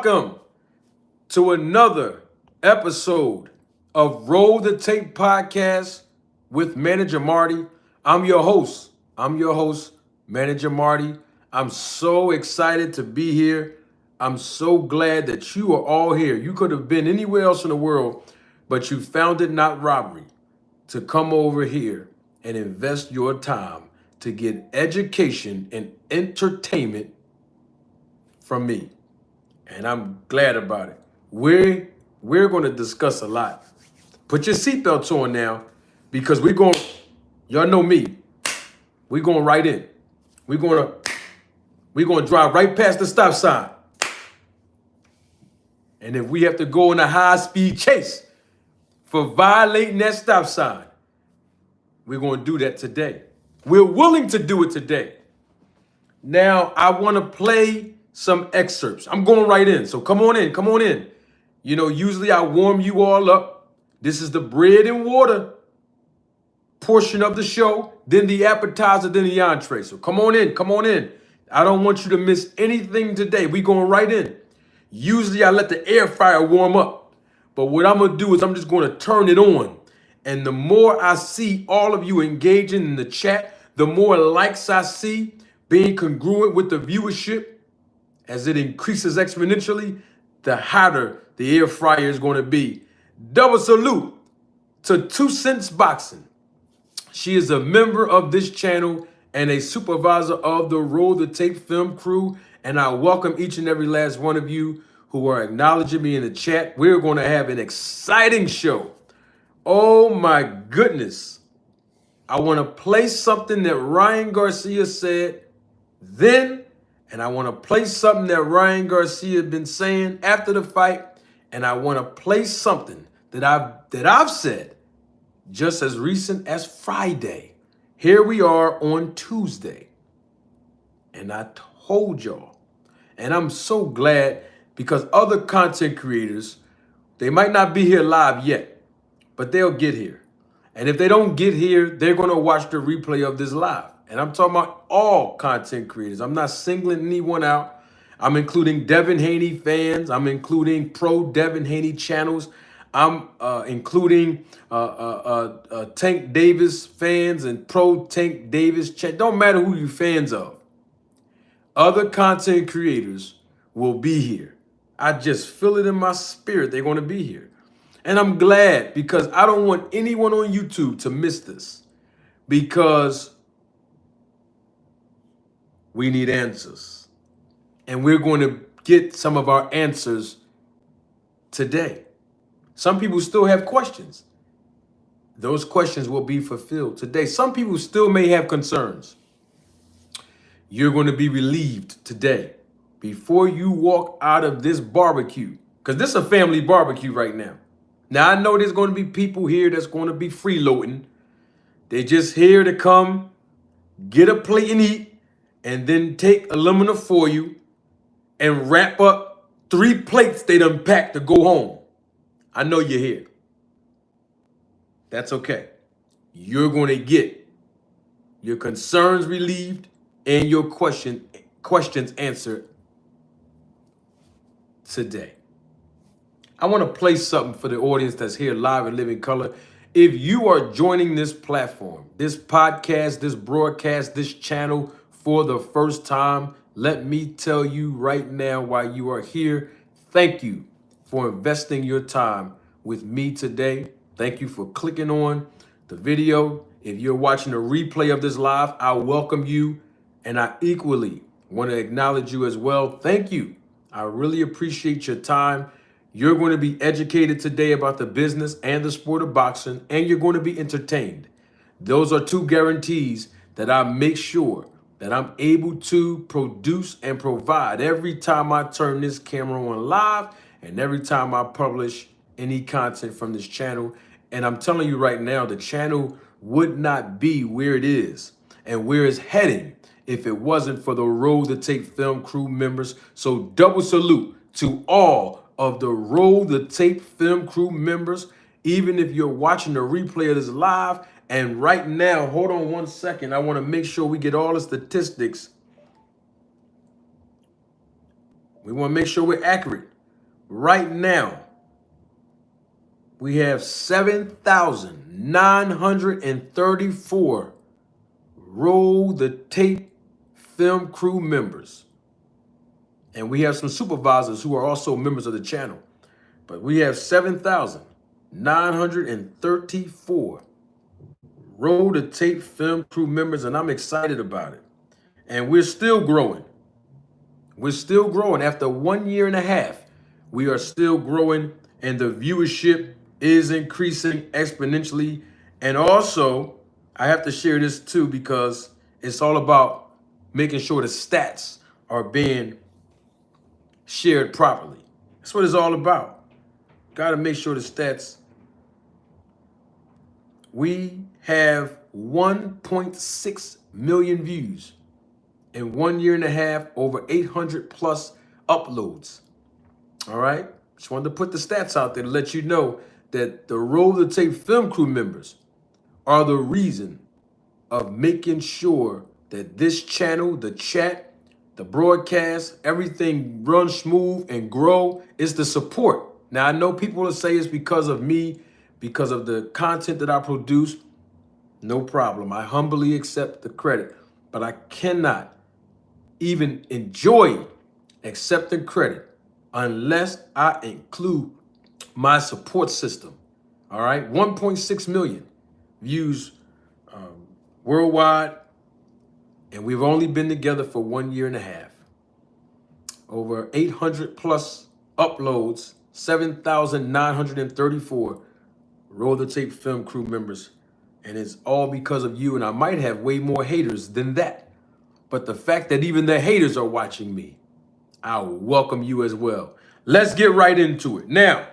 Welcome to another episode of Roll the Tape Podcast with Manager Marty. I'm your host. Manager Marty. I'm so excited to be here. I'm so glad that you are all here. You could have been anywhere else in the world, but you found it not robbery to come over here and invest your time to get education and entertainment from me. And I'm glad about it. We're going to discuss a lot. Put your seatbelts on now, because y'all know me. We're going right in. We're going to drive right past the stop sign. And if we have to go on a high-speed chase for violating that stop sign, we're going to do that today. We're willing to do it today. Now, I want to play some excerpts. I'm going right in, so come on in. You know, usually I warm you all up. This is the bread and water portion of the show, then the appetizer, then the entree. So come on in. I don't want you to miss anything today. We going right in. Usually I let the air fryer warm up, but what I'm going to do is I'm just going to turn it on. And the more I see all of you engaging in the chat, the more likes I see being congruent with the viewership, as it increases exponentially, the hotter the air fryer is going to be. Double salute to 2 Cents Boxing. She is a member of this channel and a supervisor of the Roll the Tape film crew. And I welcome each and every last one of you who are acknowledging me in the chat. We're going to have an exciting show. Oh my goodness. I want to play something that Ryan Garcia said then, and I want to play something that Ryan Garcia had been saying after the fight, and I want to play something that I've said just as recent as Friday. Here we are on Tuesday, and I told y'all, and I'm so glad, because other content creators, they might not be here live yet, but they'll get here. And if they don't get here, they're going to watch the replay of this live. And I'm talking about all content creators. I'm not singling anyone out. I'm including Devin Haney fans. I'm including pro Devin Haney channels. I'm including Tank Davis fans and pro Tank Davis. Don't matter who you're fans of. Other content creators will be here. I just feel it in my spirit. They're going to be here. And I'm glad, because I don't want anyone on YouTube to miss this, because we need answers. And we're going to get some of our answers today. Some people still have questions. Those questions will be fulfilled today. Some people still may have concerns. You're going to be relieved today before you walk out of this barbecue, because this is a family barbecue right now. Now, I know there's going to be people here that's going to be freeloading. They're just here to come, get a plate and eat, and then take aluminum foil and wrap up 3 plates they done packed to go home. I know you're here. That's okay. You're going to get your concerns relieved and your questions answered today. I want to play something for the audience that's here live and living color. If you are joining this platform, this podcast, this broadcast, this channel for the first time, let me tell you right now why you are here. Thank you for investing your time with me today. Thank you for clicking on the video. If you're watching a replay of this live, I welcome you, and I equally want to acknowledge you as well. Thank you. I really appreciate your time. You're going to be educated today about the business and the sport of boxing, and you're going to be entertained. Those are 2 guarantees that I make sure that I'm able to produce and provide every time I turn this camera on live and every time I publish any content from this channel. And I'm telling you right now, the channel would not be where it is and where it's heading if it wasn't for the Roll the Tape film crew members. So double salute to all of the Roll the Tape film crew members. Even if you're watching the replay of this live, and right now, hold on one second, I want to make sure we get all the statistics We want to make sure we're accurate. Right now, we have 7,934 Roll the Tape film crew members. And we have some supervisors who are also members of the channel. But we have 7,934 Roll the Tape film crew members, and I'm excited about it. And we're still growing. We're still growing. After 1 year and a half, we are still growing, and the viewership is increasing exponentially. And also, I have to share this too because it's all about making sure the stats are being shared properly. That's what it's all about. Got to make sure the stats. We have 1.6 million views in 1 year and a half, over 800 plus uploads. All right. Just wanted to put the stats out there to let you know that the Roll the Tape film crew members are the reason of making sure that this channel, the chat, the broadcast, everything runs smooth and grow. Is the support. Now, I know people will say it's because of me, because of the content that I produce. No problem. I humbly accept the credit, but I cannot even enjoy accepting credit unless I include my support system. All right, 1.6 million views worldwide, and we've only been together for 1 year and a half. Over 800 plus uploads, 7,934 Roll the Tape film crew members, and it's all because of you. And I might have way more haters than that, but the fact that even the haters are watching me, I welcome you as well. Let's get right into it. Now,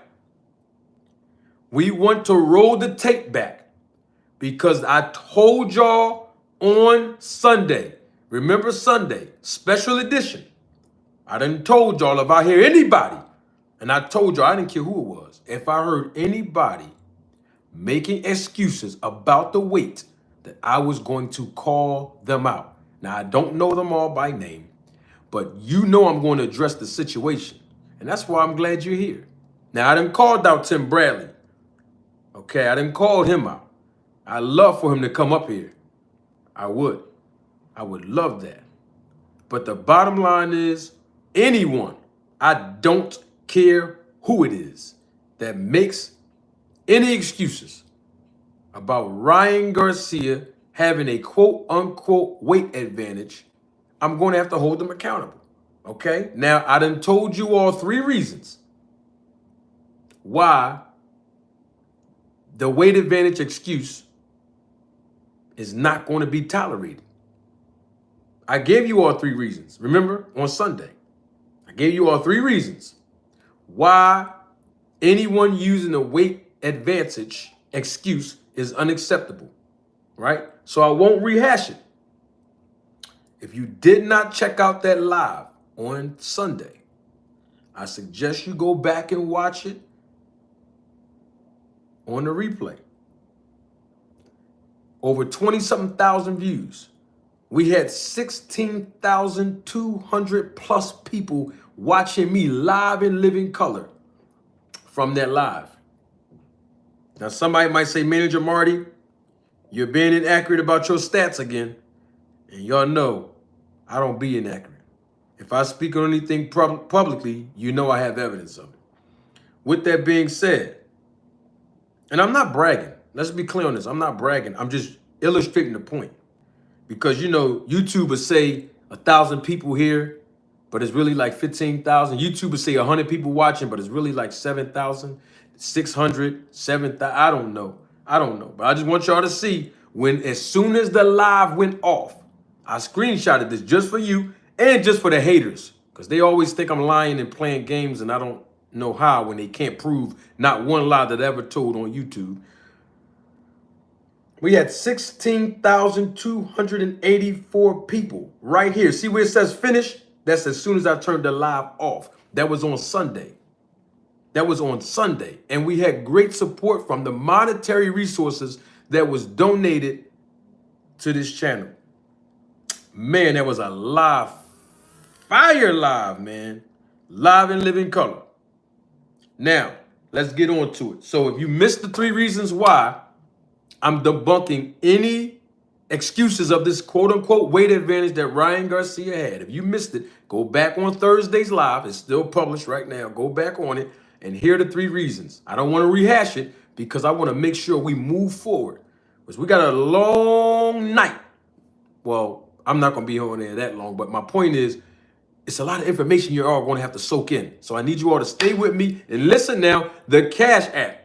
we want to roll the tape back because I told y'all on Sunday, remember Sunday, special edition. I done told y'all if I hear anybody, and I told y'all I didn't care who it was, if I heard anybody making excuses about the weight, that I was going to call them out. Now, I don't know them all by name, but you know I'm going to address the situation. And that's why I'm glad you're here. Now, I done called out Tim Bradley. Okay, I done called him out. I love for him to come up here. I would love that. But the bottom line is, anyone, I don't care who it is, that makes any excuses about Ryan Garcia having a quote unquote weight advantage, I'm going to have to hold them accountable. Okay? Now, I done told you all 3 reasons why the weight advantage excuse is not going to be tolerated. I gave you all 3 reasons. Remember, on Sunday, I gave you all 3 reasons why anyone using a weight advantage excuse is unacceptable, right? So I won't rehash it. If you did not check out that live on Sunday, I suggest you go back and watch it on the replay. Over 20-something thousand views. We had 16,200 plus people watching me live in living color from that live. Now, somebody might say, Manager Marty, you're being inaccurate about your stats again. And y'all know I don't be inaccurate. If I speak on anything publicly, you know I have evidence of it. With that being said, and I'm not bragging. Let's be clear on this. I'm not bragging. I'm just illustrating the point. Because, you know, YouTubers say 1,000 people here, but it's really like 15,000. YouTubers say 100 people watching, but it's really like 7,600, 7,000. I don't know. But I just want y'all to see when, as soon as the live went off, I screenshotted this just for you and just for the haters. Because they always think I'm lying and playing games, and I don't know how when they can't prove not one lie that I ever told on YouTube. We had 16,284 people right here. See where it says finish? That's as soon as I turned the live off. That was on Sunday. And we had great support from the monetary resources that was donated to this channel. Man, that was a live, fire live, man. live and living color. Now, let's get on to it. So if you missed the 3 reasons why I'm debunking any excuses of this quote-unquote weight advantage that Ryan Garcia had. If you missed it, go back on Thursday's live. It's still published right now. Go back on it and hear the 3 reasons. I don't want to rehash it because I want to make sure we move forward. Because we got a long night. Well, I'm not going to be on there that long, but my point is, it's a lot of information you're all going to have to soak in. So I need you all to stay with me and listen now. The Cash App.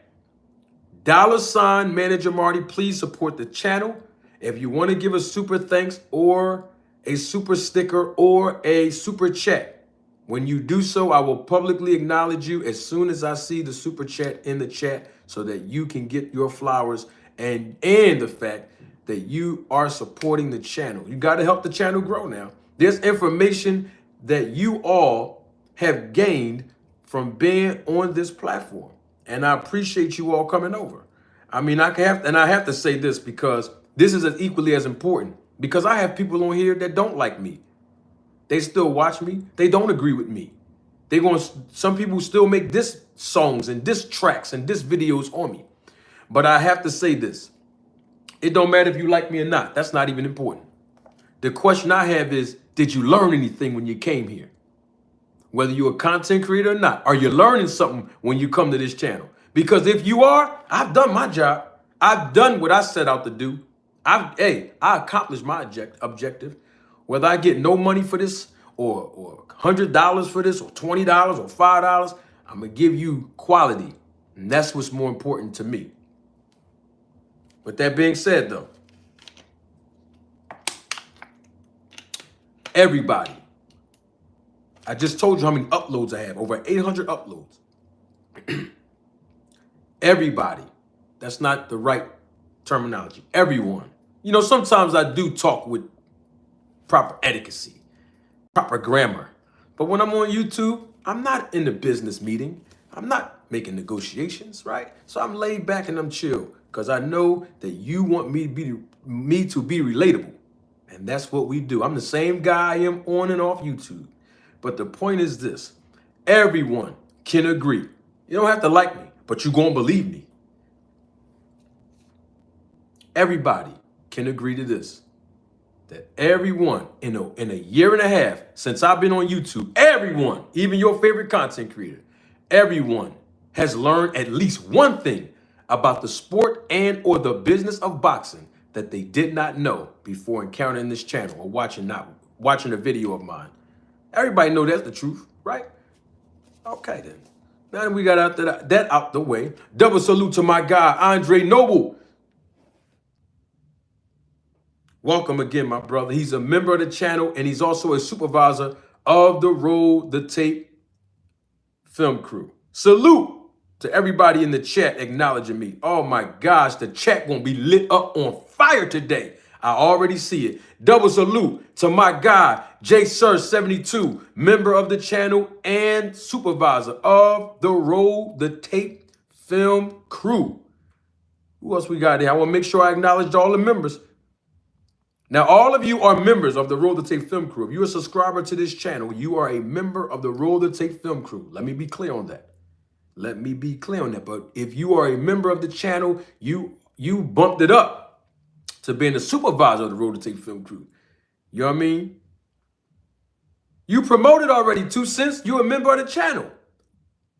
$ Manager Marty, please support the channel. If you want to give a super thanks or a super sticker or a super chat, when you do so, I will publicly acknowledge you as soon as I see the super chat in the chat so that you can get your flowers and the fact that you are supporting the channel. You got to help the channel grow now. There's information that you all have gained from being on this platform. And I appreciate you all coming over. I mean, I have to say this because this is as equally as important because I have people on here that don't like me. They still watch me. They don't agree with me. Some people still make diss songs and diss tracks and diss videos on me. But I have to say this. It don't matter if you like me or not. That's not even important. The question I have is, did you learn anything when you came here? Whether you're a content creator or not, are you learning something when you come to this channel? Because if you are, I've done my job. I've done what I set out to do. I accomplished my objective. Whether I get no money for this or $100 for this or $20 or $5, I'm going to give you quality. And that's what's more important to me. With that being said, though, everybody, I just told you how many uploads I have, over 800 uploads. Everybody, that's not the right terminology. Everyone. You know, sometimes I do talk with proper etiquette, proper grammar. But when I'm on YouTube, I'm not in the business meeting. I'm not making negotiations, right? So I'm laid back and I'm chill because I know that you want me to be relatable. And that's what we do. I'm the same guy I am on and off YouTube. But the point is this. Everyone can agree. You don't have to like me, but you're going to believe me. Everybody can agree to this. That everyone in a year and a half since I've been on YouTube, everyone, even your favorite content creator, everyone has learned at least one thing about the sport and or the business of boxing that they did not know before encountering this channel or watching a video of mine. Everybody know that's the truth, right? Okay, then. Now that we got that out the way, double salute to my guy, Andre Noble. Welcome again, my brother. He's a member of the channel, and he's also a supervisor of the Roll the Tape film crew. Salute to everybody in the chat acknowledging me. Oh, my gosh, the chat gonna be lit up on fire today. I already see it. Double salute to my guy, JSir72, member of the channel and supervisor of the Roll the Tape film crew. Who else we got here? I want to make sure I acknowledge all the members. Now, all of you are members of the Roll the Tape film crew. If you're a subscriber to this channel, you are a member of the Roll the Tape film crew. Let me be clear on that. Let me be clear on that. But if you are a member of the channel, you bumped it up to being the supervisor of the Roll the Tape film crew. You know what I mean? You promoted already 2 cents. You're a member of the channel.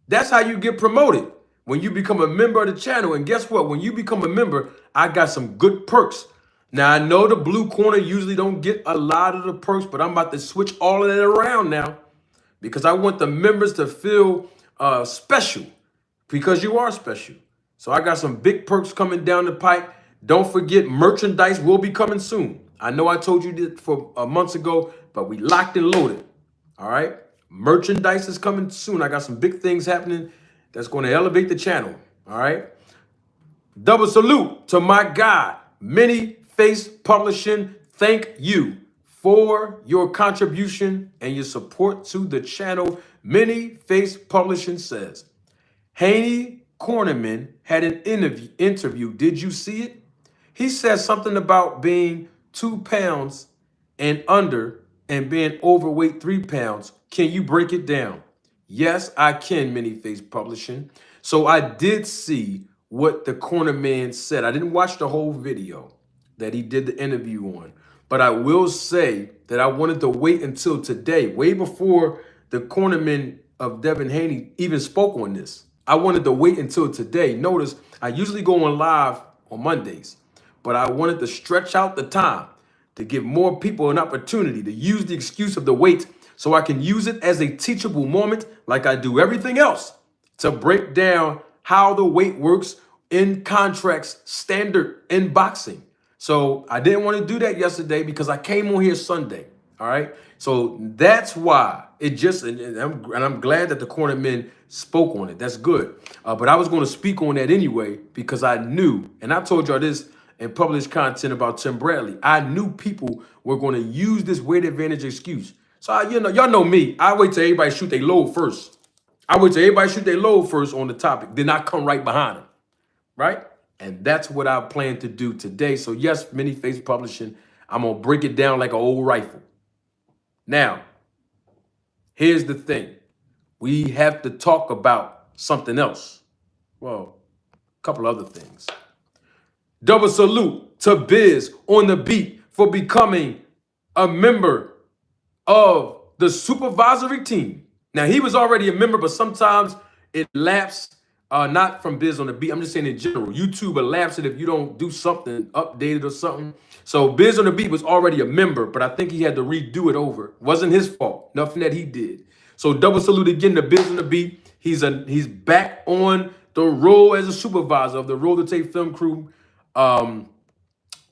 That's how you get promoted. When you become a member of the channel. And guess what? When you become a member, I got some good perks. Now, I know the blue corner usually don't get a lot of the perks, but I'm about to switch all of that around now because I want the members to feel special because you are special. So I got some big perks coming down the pipe. Don't forget, merchandise will be coming soon. I know I told you this for months ago, but we locked and loaded. All right? Merchandise is coming soon. I got some big things happening that's going to elevate the channel. All right? Double salute to my guy, Many Face Publishing. Thank you for your contribution and your support to the channel. Many Face Publishing says, Haney Cornerman had an interview. Did you see it? He said something about being 2 pounds and under and being overweight 3 pounds. Can you break it down? Yes, I can, Many-Face Publishing. So I did see what the corner man said. I didn't watch the whole video that he did the interview on, but I will say that I wanted to wait until today, way before the cornerman of Devin Haney even spoke on this. I wanted to wait until today. Notice I usually go on live on Mondays, but I wanted to stretch out the time to give more people an opportunity to use the excuse of the wait so I can use it as a teachable moment like I do everything else to break down how the weight works in contracts standard in boxing. So I didn't want to do that yesterday because I came on here Sunday. All right. So that's why it just, and I'm glad that the corner men spoke on it. That's good. But I was going to speak on that anyway because I knew, and I told y'all this and published content about Tim Bradley. I knew people were going to use this weight advantage excuse. So y'all know me. I wait till everybody shoot their load first. I wait till everybody shoot their load first on the topic. Then I come right behind them. Right? And that's what I plan to do today. So yes, Many-Face Publishing, I'm going to break it down like an old rifle. Now, here's the thing. We have to talk about something else. Well, a couple other things. Double salute to Biz on the beat for becoming a member of the supervisory team. Now, he was already a member, but sometimes it lapses, not from Biz on the beat. I'm just saying in general. YouTube will lapse it if you don't do something updated or something. So Biz on the beat was already a member, but I think he had to redo it over. Wasn't his fault. Nothing that he did. So double salute again to Biz on the beat. He's back on the role as a supervisor of the Roll to Tape Film Crew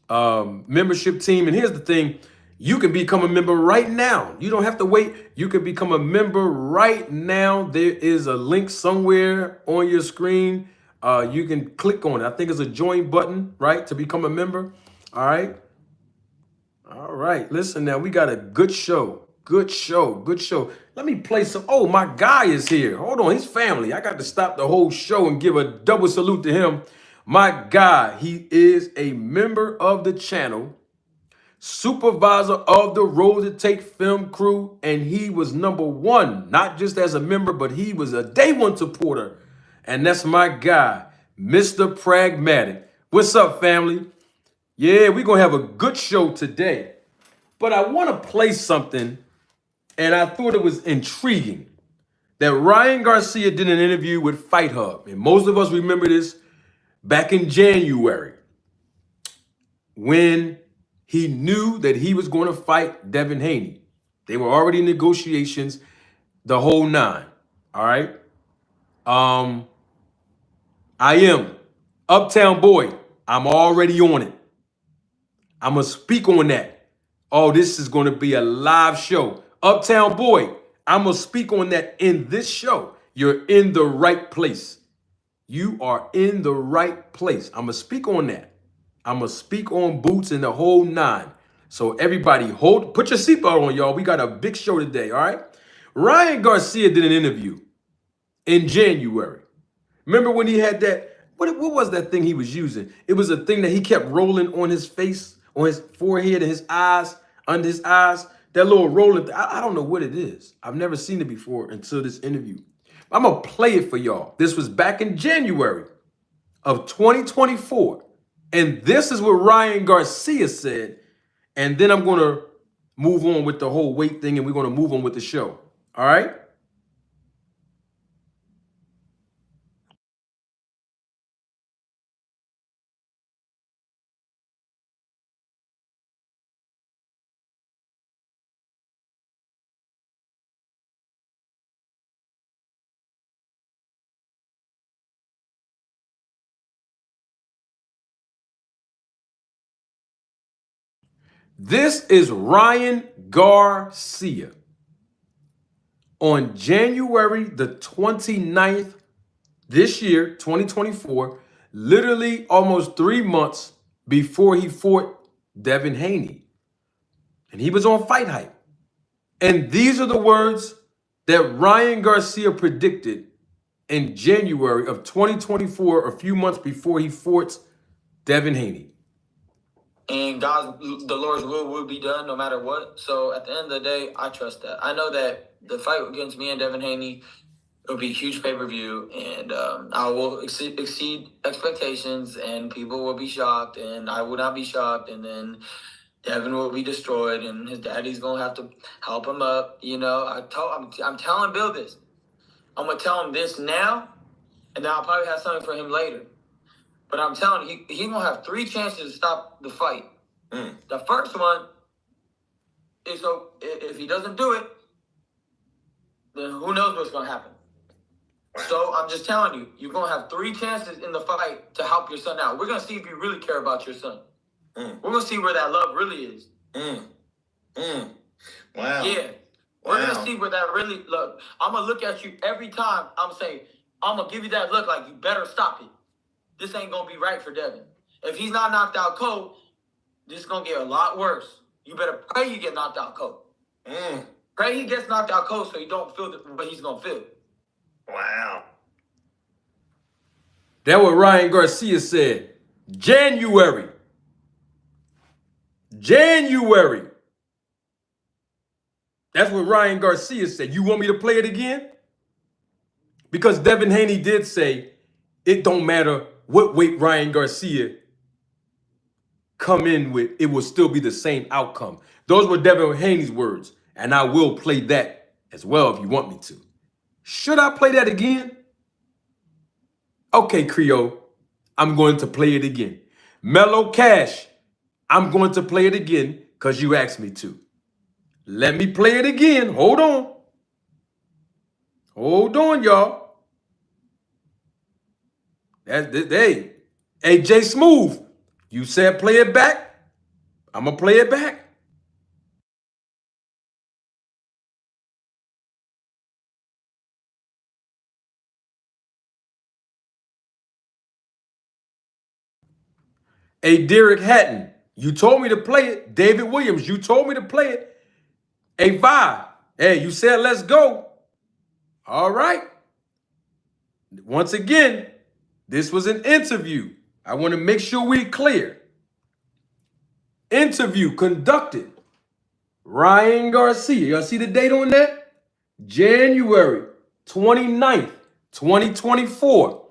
membership team. And here's the thing. You can become a member right now. You don't have to wait. You can become a member right now. There is a link somewhere on your screen. You can click on it. I think it's a join button, right, to become a member. All right. All right. Listen now, we got a good show. Good show. Good show. Let me play some. Oh, my guy is here. Hold on. He's family. I got to stop the whole show and give a double salute to him. My guy, he is a member of the channel, supervisor of the Roll to Tape Film Crew, and he was #1, not just as a member, but he was a day one supporter. And that's my guy, Mr. Pragmatic. What's up, family? Yeah, we're going to have a good show today. But I want to play something, and I thought it was intriguing, that Ryan Garcia did an interview with Fight Hub. And most of us remember this back in January when he knew that he was going to fight Devin Haney. They were already in negotiations, the whole nine. All right. I am Uptown Boy. I'm already on it. I'm going to speak on that. Oh, this is going to be a live show. Uptown Boy, I'm going to speak on that in this show. You're in the right place. You are in the right place. I'm going to speak on that. I'm going to speak on boots and the whole nine. So everybody put your seatbelt on, y'all. We got a big show today, all right? Ryan Garcia did an interview in January. Remember when he had that, what was that thing he was using? It was a thing that he kept rolling on his face, on his forehead and his eyes, under his eyes. That little rolling, I don't know what it is. I've never seen it before until this interview. I'm going to play it for y'all. This was back in January of 2024. And this is what Ryan Garcia said. And then I'm going to move on with the whole weight thing, and we're going to move on with the show. All right? This is Ryan Garcia on January the 29th this year, 2024, literally almost 3 months before he fought Devin Haney. And he was on Fight Hype. And these are the words that Ryan Garcia predicted in January of 2024, a few months before he fought Devin Haney. And the Lord's will be done no matter what. So at the end of the day, I trust that. I know that the fight against me and Devin Haney, it'll be a huge pay-per-view, and I will exceed expectations, and people will be shocked, and I will not be shocked, and then Devin will be destroyed, and his daddy's gonna have to help him up. You know, I'm telling Bill this. I'm gonna tell him this now, and then I'll probably have something for him later. But I'm telling you, he's gonna have 3 chances to stop the fight. The first one is, so if he doesn't do it, then who knows what's gonna happen. Wow. So I'm just telling you, you're gonna have 3 chances in the fight to help your son out. We're gonna see if you really care about your son. We're gonna see where that love really is. Wow. Yeah. We're gonna see where that really look. I'm gonna look at you every time. I'm saying, I'm gonna give you that look like you better stop it. This ain't gonna be right for Devin. If he's not knocked out cold, this is gonna get a lot worse. You better pray you get knocked out cold. Pray he gets knocked out cold so you don't feel what he's gonna feel. Wow. That's what Ryan Garcia said. January. That's what Ryan Garcia said. You want me to play it again? Because Devin Haney did say it don't matter what weight Ryan Garcia come in with, it will still be the same outcome. Those were Devin Haney's words, and I will play that as well if you want me to. Should I play that again? Okay, Creole, I'm going to play it again. Mellow Cash, I'm going to play it again because you asked me to. Let me play it again. Hold on. Hold on, y'all. Hey, J Smooth, you said play it back. I'm going to play it back. Hey, Derek Hatton, you told me to play it. David Williams, you told me to play it. Hey, Vi, hey, you said let's go. All right. Once again, this was an interview. I want to make sure we're clear. Interview conducted. Ryan Garcia. Y'all see the date on that? January 29th, 2024.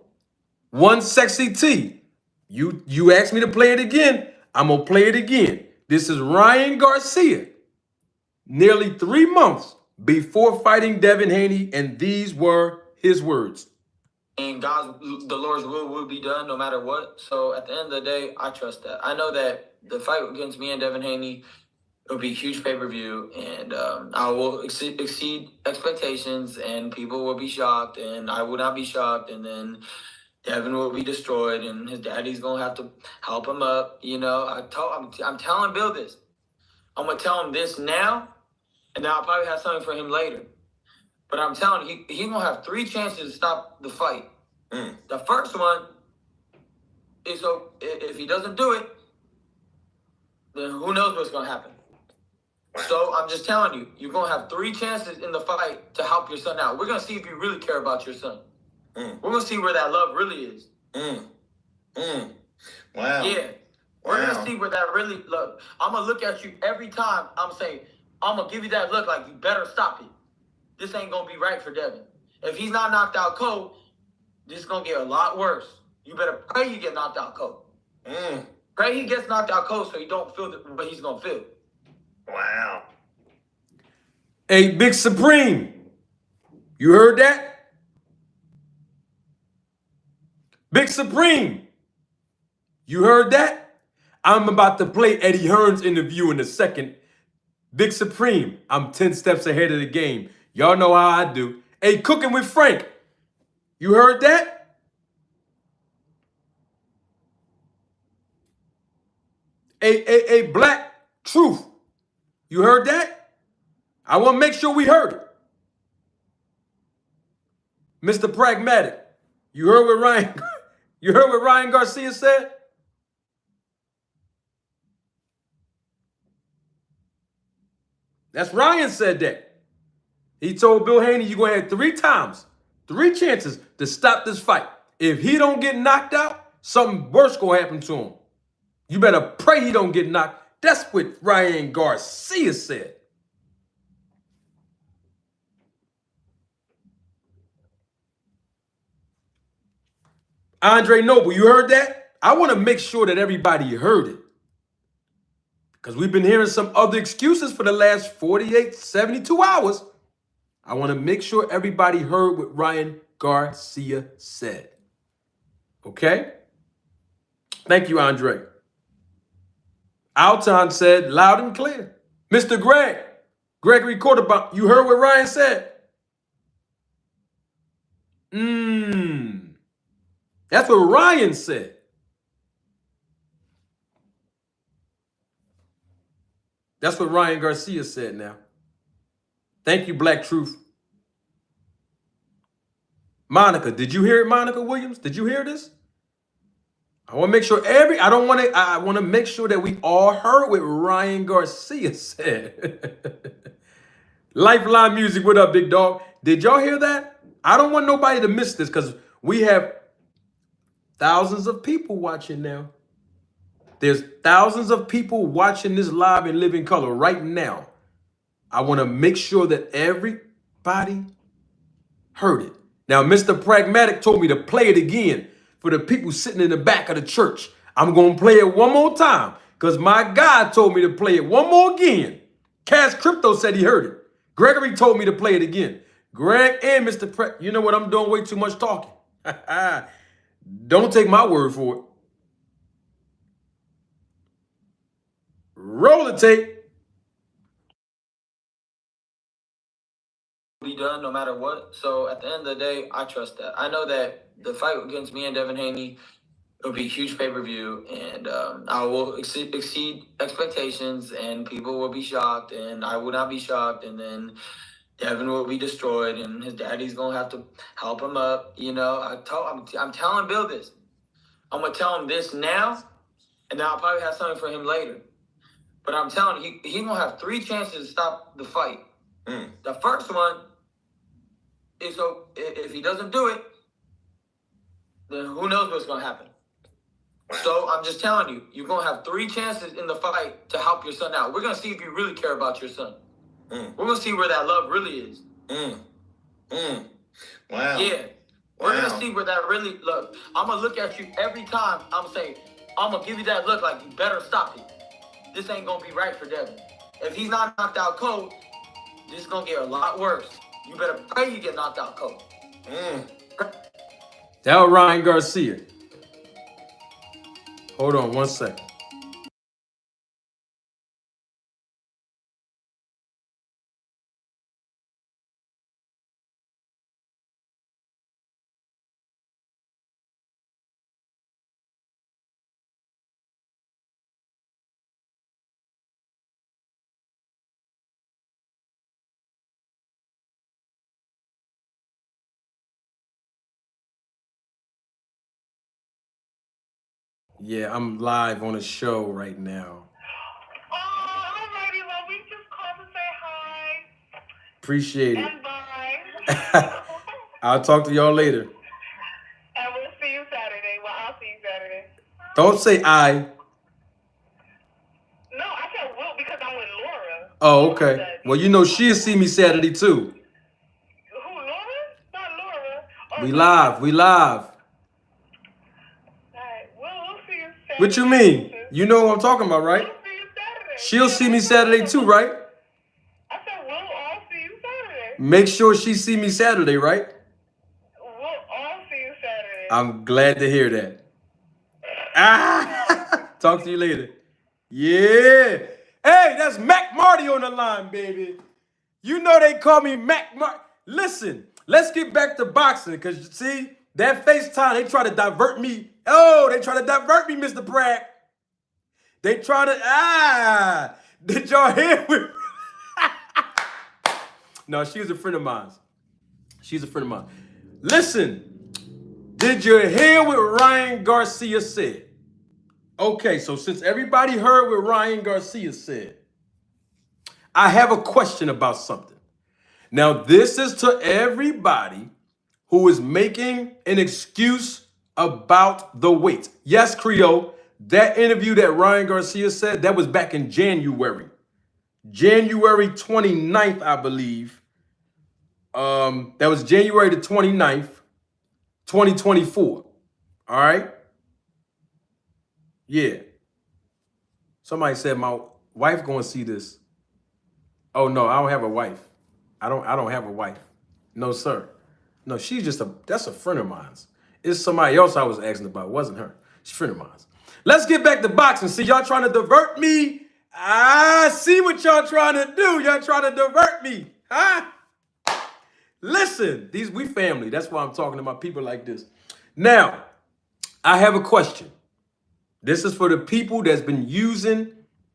One Sexy T. You asked me to play it again. I'm going to play it again. This is Ryan Garcia. Nearly 3 months before fighting Devin Haney, and these were his words. And the Lord's will be done no matter what. So at the end of the day, I trust that. I know that the fight against me and Devin Haney, it'll be a huge pay-per-view, and I will exceed expectations, and people will be shocked, and I will not be shocked, and then Devin will be destroyed, and his daddy's gonna have to help him up. You know, I'm telling Bill this. I'm gonna tell him this now, and then I'll probably have something for him later. But I'm telling you, he's gonna have 3 chances to stop the fight. The first one is, so if he doesn't do it, then who knows what's gonna happen. Wow. So I'm just telling you, you're gonna have 3 chances in the fight to help your son out. We're gonna see if you really care about your son. We're gonna see where that love really is. Wow. Yeah. We're gonna see where that really look. I'm gonna look at you every time. I'm saying, I'm gonna give you that look like you better stop it. This ain't gonna be right for Devin. If he's not knocked out cold, this is gonna get a lot worse. You better pray you get knocked out cold. Pray he gets knocked out cold so you don't feel what he's gonna feel. Wow. Hey, Big Supreme, you heard that? Big Supreme, you heard that? I'm about to play Eddie Hearn's interview in a second. Big Supreme, I'm 10 steps ahead of the game. Y'all know how I do. Hey, Cooking with Frank, you heard that? Hey, Black Truth, you heard that? I want to make sure we heard it. Mr. Pragmatic, you heard what Ryan Garcia said? That's Ryan said that. He told Bill Haney, you're going to have 3 times, 3 chances to stop this fight. If he don't get knocked out, something worse going to happen to him. You better pray he don't get knocked. That's what Ryan Garcia said. Andre Noble, you heard that? I want to make sure that everybody heard it. Because we've been hearing some other excuses for the last 48, 72 hours. I want to make sure everybody heard what Ryan Garcia said. Okay? Thank you, Andre. Alton said loud and clear. Mr. Gregory Quarterback, you heard what Ryan said? That's what Ryan said. That's what Ryan Garcia said now. Thank you, Black Truth. Monica, did you hear it, Monica Williams? Did you hear this? I want to make sure I want to make sure that we all heard what Ryan Garcia said. Lifeline Music, what up, big dog? Did y'all hear that? I don't want nobody to miss this because we have thousands of people watching now. There's thousands of people watching this live in living color right now. I want to make sure that everybody heard it. Now, Mr. Pragmatic told me to play it again for the people sitting in the back of the church. I'm going to play it one more time because my God told me to play it one more again. Cash Crypto said he heard it. Gregory told me to play it again. Greg and Mr. You know what? I'm doing way too much talking. Don't take my word for it. Roll the tape. Be done no matter what. So at the end of the day, I trust that. I know that the fight against me and Devin Haney will be a huge pay-per-view, and I will exceed expectations, and people will be shocked, and I will not be shocked, and then Devin will be destroyed, and his daddy's gonna have to help him up. You know, I'm telling Bill this. I'm gonna tell him this now, and then I'll probably have something for him later. But I'm telling you, he's gonna have 3 chances to stop the fight. The first one is, so if he doesn't do it, then who knows what's gonna happen. So I'm just telling you, you're gonna have 3 chances in the fight to help your son out. We're gonna see if you really care about your son. We're gonna see where that love really is. Wow. Yeah. We're gonna see where that really look. I'm gonna look at you every time. I'm gonna say, I'm gonna give you that look like you better stop it. This ain't gonna be right for Devin. If he's not knocked out cold, this is gonna get a lot worse. You better pray you get knocked out cold. That was Ryan Garcia. Hold on one second. Yeah, I'm live on a show right now. Oh, alrighty, well, we just called to say hi. Appreciate it. And bye. I'll talk to y'all later. And we'll see you Saturday. Well, I'll see you Saturday. Don't say I. No, I said will because I'm with Laura. Oh, okay. Well, you know she'll see me Saturday too. Who, Laura? Not Laura. Oh, We live. We live. Alright, we'll see you Saturday. What you mean? You know what I'm talking about, right? We'll see you Saturday. She'll see me Saturday too, right? I said we'll all see you Saturday. Make sure she see me Saturday, right? We'll all see you Saturday. I'm glad to hear that. Talk to you later. Yeah. Hey, that's Mac Marty on the line, baby. You know they call me Mac Marty. Listen, let's get back to boxing because, see, that FaceTime, they try to divert me. Oh, they try to divert me, Mr. Pratt. They try to, did y'all hear me? No, she's a friend of mine. She's a friend of mine. Listen, did you hear what Ryan Garcia said? Okay, so since everybody heard what Ryan Garcia said, I have a question about something. Now, this is to everybody who is making an excuse about the weight. Yes, Creole, that interview that Ryan Garcia said, that was back in January. January 29th, I believe. That was January the 29th, 2024. All right? Yeah. Somebody said my wife going to see this. Oh no, I don't have a wife. I don't have a wife. No, sir. No, she's just that's a friend of mine's. It's somebody else I was asking about. It wasn't her. She's a friend of mine's. Let's get back to boxing. See, y'all trying to divert me. I see what y'all trying to do. Y'all trying to divert me. Huh? Listen, we family. That's why I'm talking to my people like this. Now, I have a question. This is for the people that's been using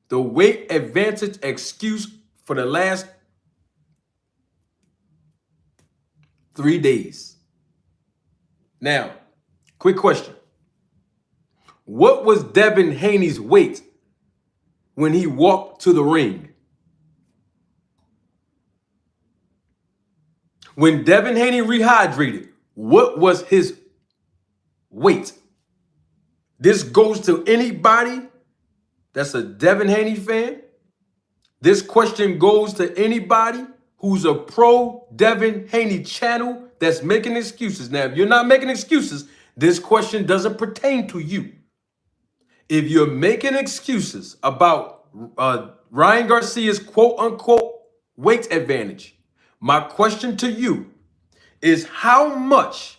the weight advantage excuse for the last 3 days. Now, quick question. What was Devin Haney's weight when he walked to the ring? When Devin Haney rehydrated, what was his weight? This goes to anybody that's a Devin Haney fan. This question goes to anybody who's a pro Devin Haney channel that's making excuses. Now, if you're not making excuses, this question doesn't pertain to you. If you're making excuses about Ryan Garcia's quote unquote weight advantage, my question to you is how much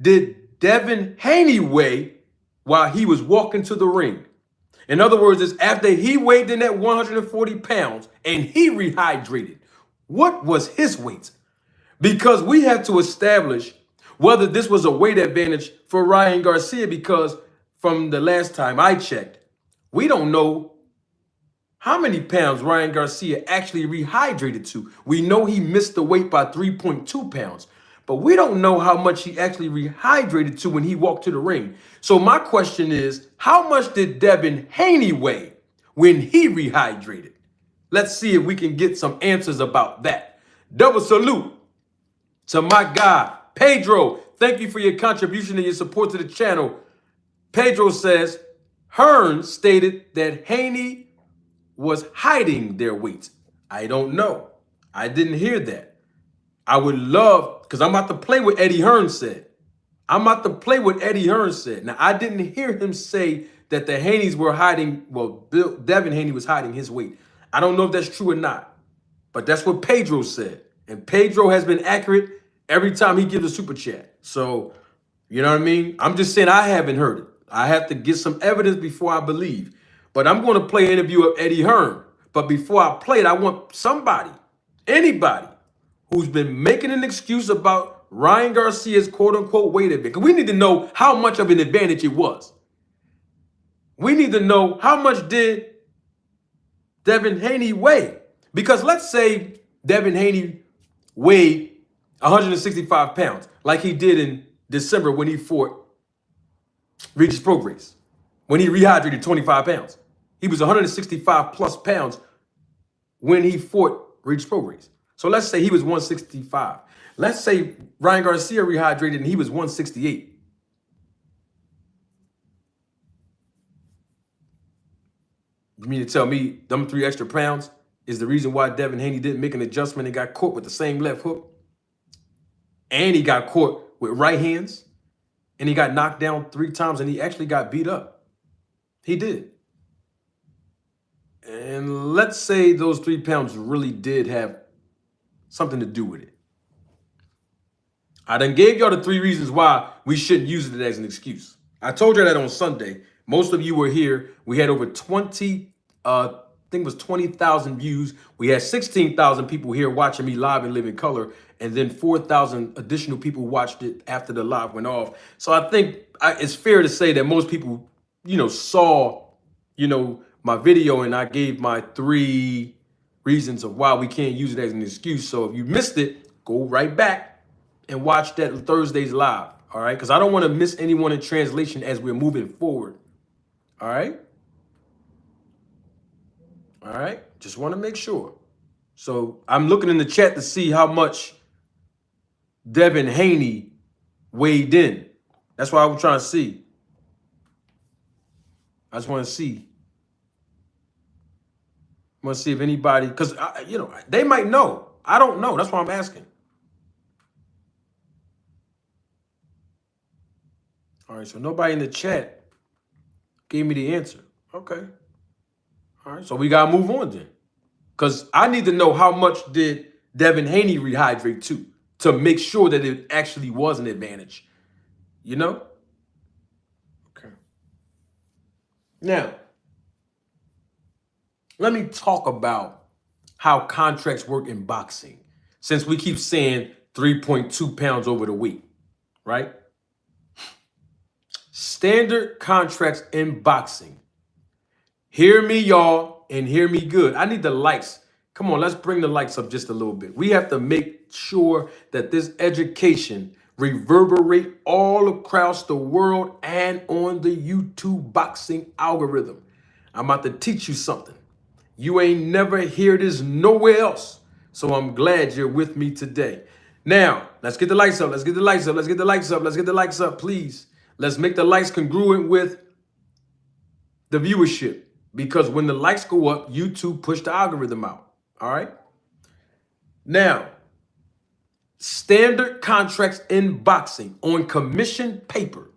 did Devin Haney weigh while he was walking to the ring? In other words, it's after he weighed in at 140 pounds and he rehydrated. What was his weight? Because we have to establish whether this was a weight advantage for Ryan Garcia, because from the last time I checked, we don't know how many pounds Ryan Garcia actually rehydrated to. We know he missed the weight by 3.2 pounds, but we don't know how much he actually rehydrated to when he walked to the ring. So my question is, how much did Devin Haney weigh when he rehydrated? Let's see if we can get some answers about that. Double salute to my guy, Pedro. Thank you for your contribution and your support to the channel. Pedro says, Hearn stated that Haney was hiding their weight. I don't know. I didn't hear that. I would love, because I'm about to play what Eddie Hearn said. I'm about to play what Eddie Hearn said. Now, I didn't hear him say that the Haneys were hiding, well, Devin Haney was hiding his weight. I don't know if that's true or not, but that's what Pedro said. And Pedro has been accurate every time he gives a super chat. So, you know what I mean? I'm just saying I haven't heard it. I have to get some evidence before I believe. But I'm going to play an interview of Eddie Hearn. But before I play it, I want somebody, anybody, who's been making an excuse about Ryan Garcia's quote-unquote weight advantage. Because we need to know how much of an advantage it was. We need to know how much did Devin Haney weigh. Because let's say Devin Haney weighed 165 pounds, like he did in December when he fought Regis Prograis, when he rehydrated 25 pounds. He was 165 plus pounds when he fought Regis Prograis. So let's say he was 165. Let's say Ryan Garcia rehydrated and he was 168. You mean to tell me them 3 extra pounds is the reason why Devin Haney didn't make an adjustment and got caught with the same left hook? And he got caught with right hands, and he got knocked down 3 times, and he actually got beat up. He did. And let's say those 3 pounds really did have something to do with it. I done gave y'all the 3 reasons why we shouldn't use it as an excuse. I told you that on Sunday. Most of you were here. We had over 20, I think it was 20,000 views. We had 16,000 people here watching me live in living color, and then 4,000 additional people watched it after the live went off. So I think it's fair to say that most people, saw, my video, and I gave my 3 reasons of why we can't use it as an excuse. So if you missed it, go right back and watch that Thursday's live, all right? Because I don't want to miss anyone in translation as we're moving forward, all right? All right, just want to make sure. So I'm looking in the chat to see how much Devin Haney weighed in. That's what I'm trying to see. I just want to see. I want to see if anybody, because, they might know. I don't know. That's why I'm asking. All right, so nobody in the chat gave me the answer. Okay. All right, so we got to move on then. Because I need to know how much did Devin Haney rehydrate to make sure that it actually was an advantage. You know? Okay. Now, let me talk about how contracts work in boxing, since we keep saying 3.2 pounds over the weight, right? Standard contracts in boxing. Hear me, y'all, and hear me good. I need the likes. Come on, let's bring the likes up just a little bit. We have to make sure that this education reverberate all across the world and on the YouTube boxing algorithm. I'm about to teach you something. You ain't never hear this nowhere else. So I'm glad you're with me today. Now, let's get the lights up. Let's get the lights up. Let's get the lights up. Let's get the lights up, please. Let's make the lights congruent with the viewership. Because when the lights go up, YouTube push the algorithm out. All right? Now, standard contracts in boxing on commission paper.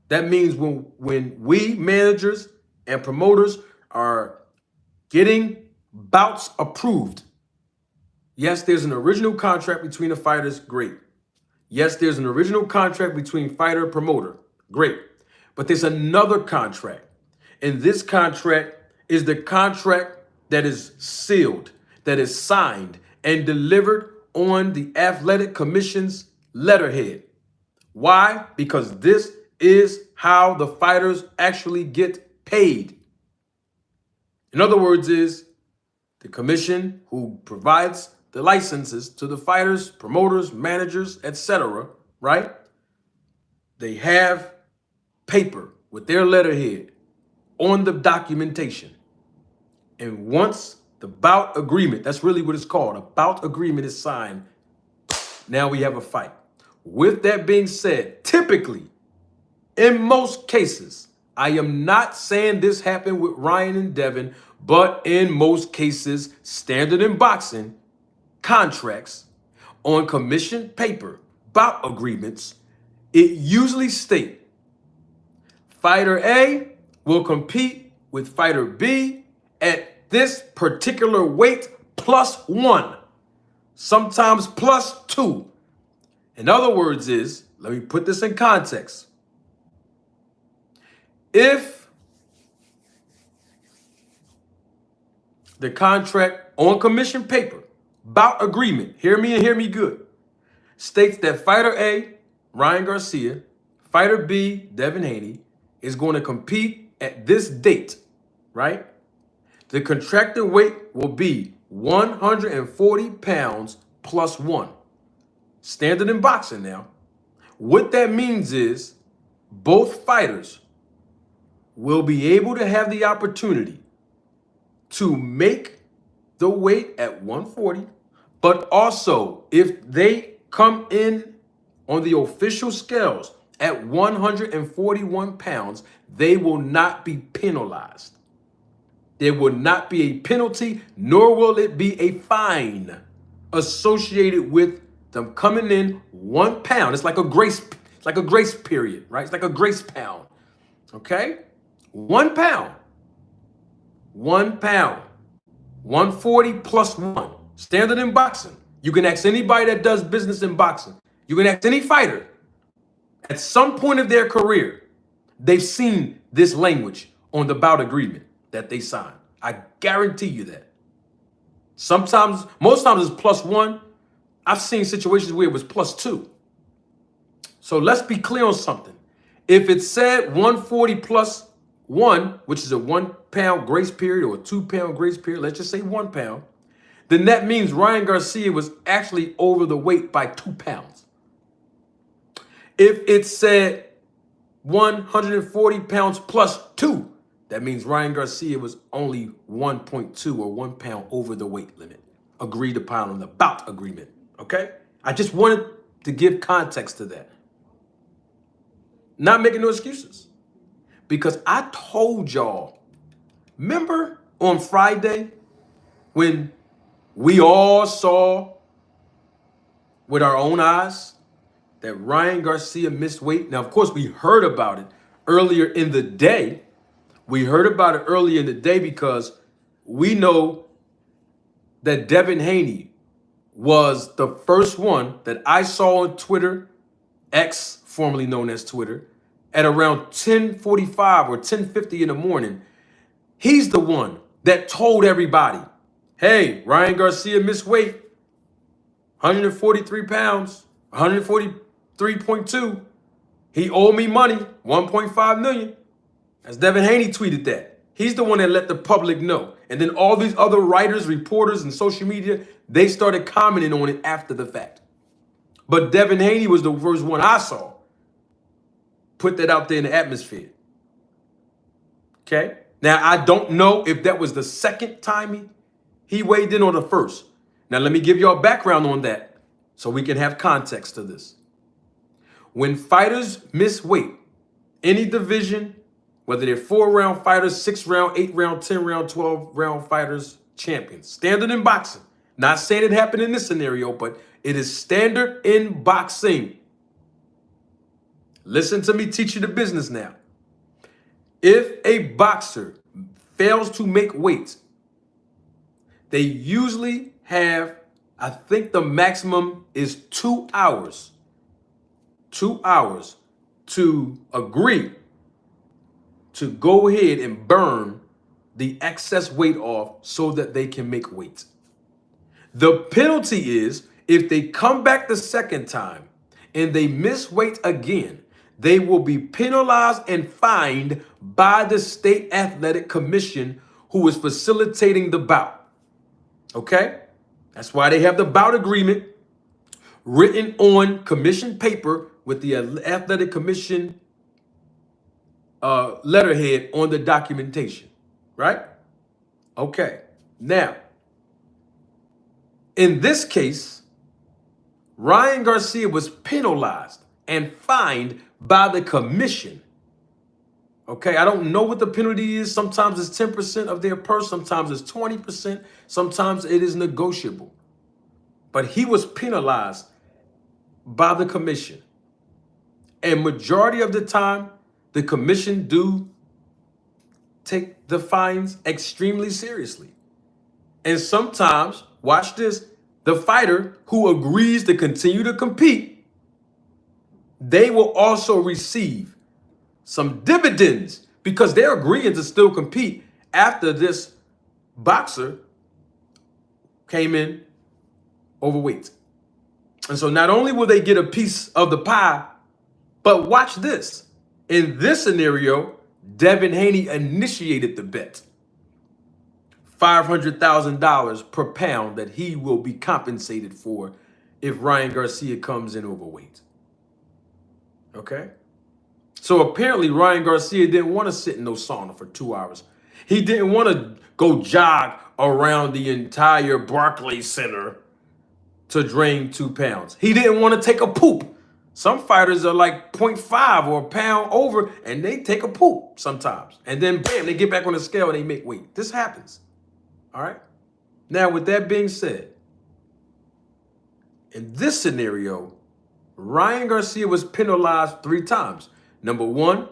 That means when we managers and promoters are getting bouts approved. Yes, there's an original contract between the fighters. Great. Yes, there's an original contract between fighter and promoter. Great. But there's another contract. And this contract is the contract that is sealed, that is signed and delivered on the Athletic Commission's letterhead. Why? Because this is how the fighters actually get paid. In other words, is the commission who provides the licenses to the fighters, promoters, managers, etc., right? They have paper with their letterhead on the documentation. And once the bout agreement, that's really what it's called, a bout agreement is signed, now we have a fight. With that being said, typically, in most cases, I am not saying this happened with Ryan and Devin, but in most cases, standard in boxing, contracts on commission paper, bout agreements, it usually states fighter A will compete with fighter B at this particular weight +1, sometimes +2. In other words is, let me put this in context. If the contract on commission paper, bout agreement, hear me and hear me good, states that fighter A, Ryan Garcia, fighter B, Devin Haney, is going to compete at this date, right? The contracted weight will be 140 pounds +1. Standard in boxing now. What that means is both fighters will be able to have the opportunity to make the weight at 140, but also if they come in on the official scales at 141 pounds, they will not be penalized. There will not be a penalty, nor will it be a fine associated with them coming in 1 pound. It's like a grace period, right? It's like a grace pound. Okay? 1 pound. 1 pound. 140 +1. Standard in boxing. You can ask anybody that does business in boxing. You can ask any fighter. At some point of their career, they've seen this language on the bout agreement that they signed. I guarantee you that. Sometimes, most times it's +1. I've seen situations where it was +2. So let's be clear on something. If it said 140 +1, which is a 1 pound grace period or a 2 pound grace period, let's just say 1 pound, then that means Ryan Garcia was actually over the weight by 2 pounds. If it said 140 pounds +2, that means Ryan Garcia was only 1.2 or 1 pound over the weight limit agreed upon on the bout agreement. Okay? I just wanted to give context to that. Not making no excuses. Because I told y'all, remember on Friday when we all saw with our own eyes that Ryan Garcia missed weight. Now, of course, we heard about it earlier in the day. We heard about it earlier in the day because we know that Devin Haney was the first one that I saw on Twitter, X, formerly known as Twitter, at around 10:45 or 10:50 in the morning. He's the one that told everybody, hey, Ryan Garcia missed weight, 143 pounds, 143.2. He owed me money, 1.5 million. As Devin Haney tweeted that. He's the one that let the public know. And then all these other writers, reporters, and social media, they started commenting on it after the fact. But Devin Haney was the first one I saw put that out there in the atmosphere. Okay? Now, I don't know if that was the second time he weighed in or the first. Now, let me give y'all background on that so we can have context to this. When fighters miss weight, any division, whether they're 4-round fighters, 6-round, 8-round, 10-round, 12-round fighters, champions. Standard in boxing. Not saying it happened in this scenario, but it is standard in boxing. Listen to me teach you the business now. If a boxer fails to make weight, they usually have, I think the maximum is 2 hours. 2 hours to agree to go ahead and burn the excess weight off so that they can make weight. The penalty is if they come back the second time and they miss weight again, they will be penalized and fined by the State Athletic Commission who is facilitating the bout. Okay? That's why they have the bout agreement written on commission paper with the Athletic Commission letterhead on the documentation, right? Okay. Now, in this case, Ryan Garcia was penalized and fined by the commission. Okay, I don't know what the penalty is. Sometimes it's 10% of their purse. Sometimes it's 20%. Sometimes it is negotiable. But he was penalized by the commission. And majority of the time, the commission do take the fines extremely seriously. And sometimes, watch this, the fighter who agrees to continue to compete, they will also receive some dividends because they're agreeing to still compete after this boxer came in overweight. And so not only will they get a piece of the pie, but watch this. In this scenario, Devin Haney initiated the bet. $500,000 per pound that he will be compensated for if Ryan Garcia comes in overweight. Okay? So apparently Ryan Garcia didn't want to sit in no sauna for 2 hours. He didn't want to go jog around the entire Barclays Center to drain 2 pounds. He didn't want to take a poop. Some fighters are like 0.5 or a pound over and they take a poop sometimes. And then bam, they get back on the scale and they make weight. This happens. All right. Now, with that being said, in this scenario, Ryan Garcia was penalized 3 times. Number 1,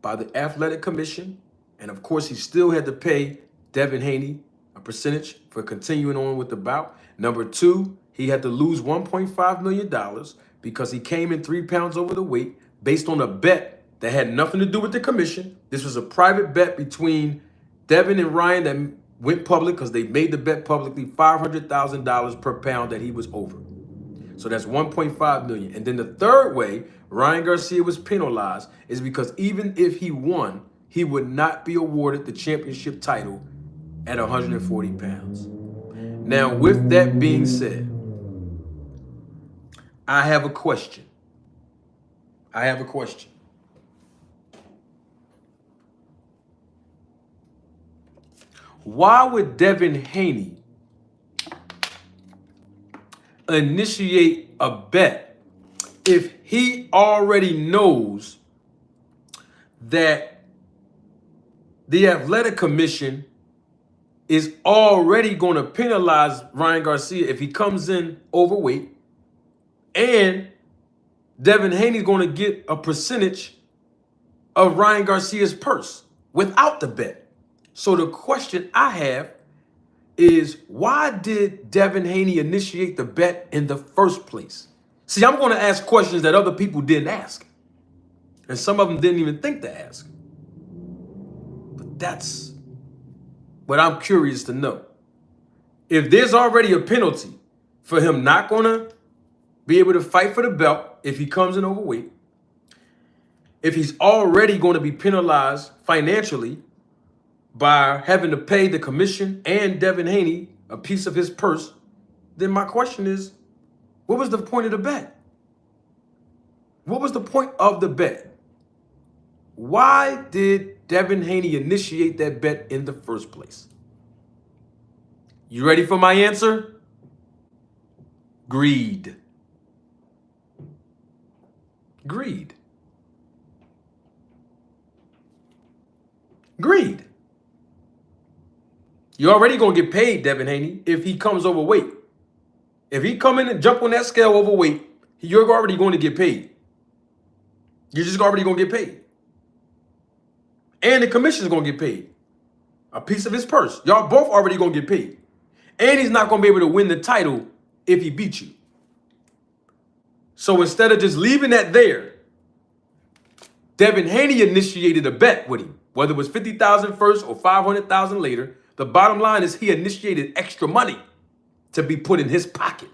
by the Athletic Commission. And of course, he still had to pay Devin Haney a percentage for continuing on with the bout. Number 2, he had to lose $1.5 million because he came in 3 pounds over the weight based on a bet that had nothing to do with the commission. This was a private bet between Devin and Ryan that went public because they made the bet publicly, $500,000 per pound that he was over. So that's 1.5 million. And then the third way Ryan Garcia was penalized is because even if he won, he would not be awarded the championship title at 140 pounds. Now, with that being said, I have a question. Why would Devin Haney initiate a bet if he already knows that the Athletic Commission is already going to penalize Ryan Garcia if he comes in overweight, and Devin Haney's going to get a percentage of Ryan Garcia's purse without the bet. So the question I have is, why did Devin Haney initiate the bet in the first place? See, I'm going to ask questions that other people didn't ask. And some of them didn't even think to ask. But that's what I'm curious to know. If there's already a penalty for him not going to be able to fight for the belt if he comes in overweight, if he's already going to be penalized financially by having to pay the commission and Devin Haney a piece of his purse, then my question is, what was the point of the bet? What was the point of the bet? Why did Devin Haney initiate that bet in the first place? You ready for my answer? Greed. Greed. Greed. You're already going to get paid, Devin Haney, if he comes overweight. If he come in and jump on that scale overweight, you're already going to get paid. You're just already going to get paid. And the commission's going to get paid. A piece of his purse. Y'all both already going to get paid. And he's not going to be able to win the title if he beats you. So instead of just leaving that there, Devin Haney initiated a bet with him. Whether it was $50,000 first or $500,000 later, the bottom line is he initiated extra money to be put in his pocket.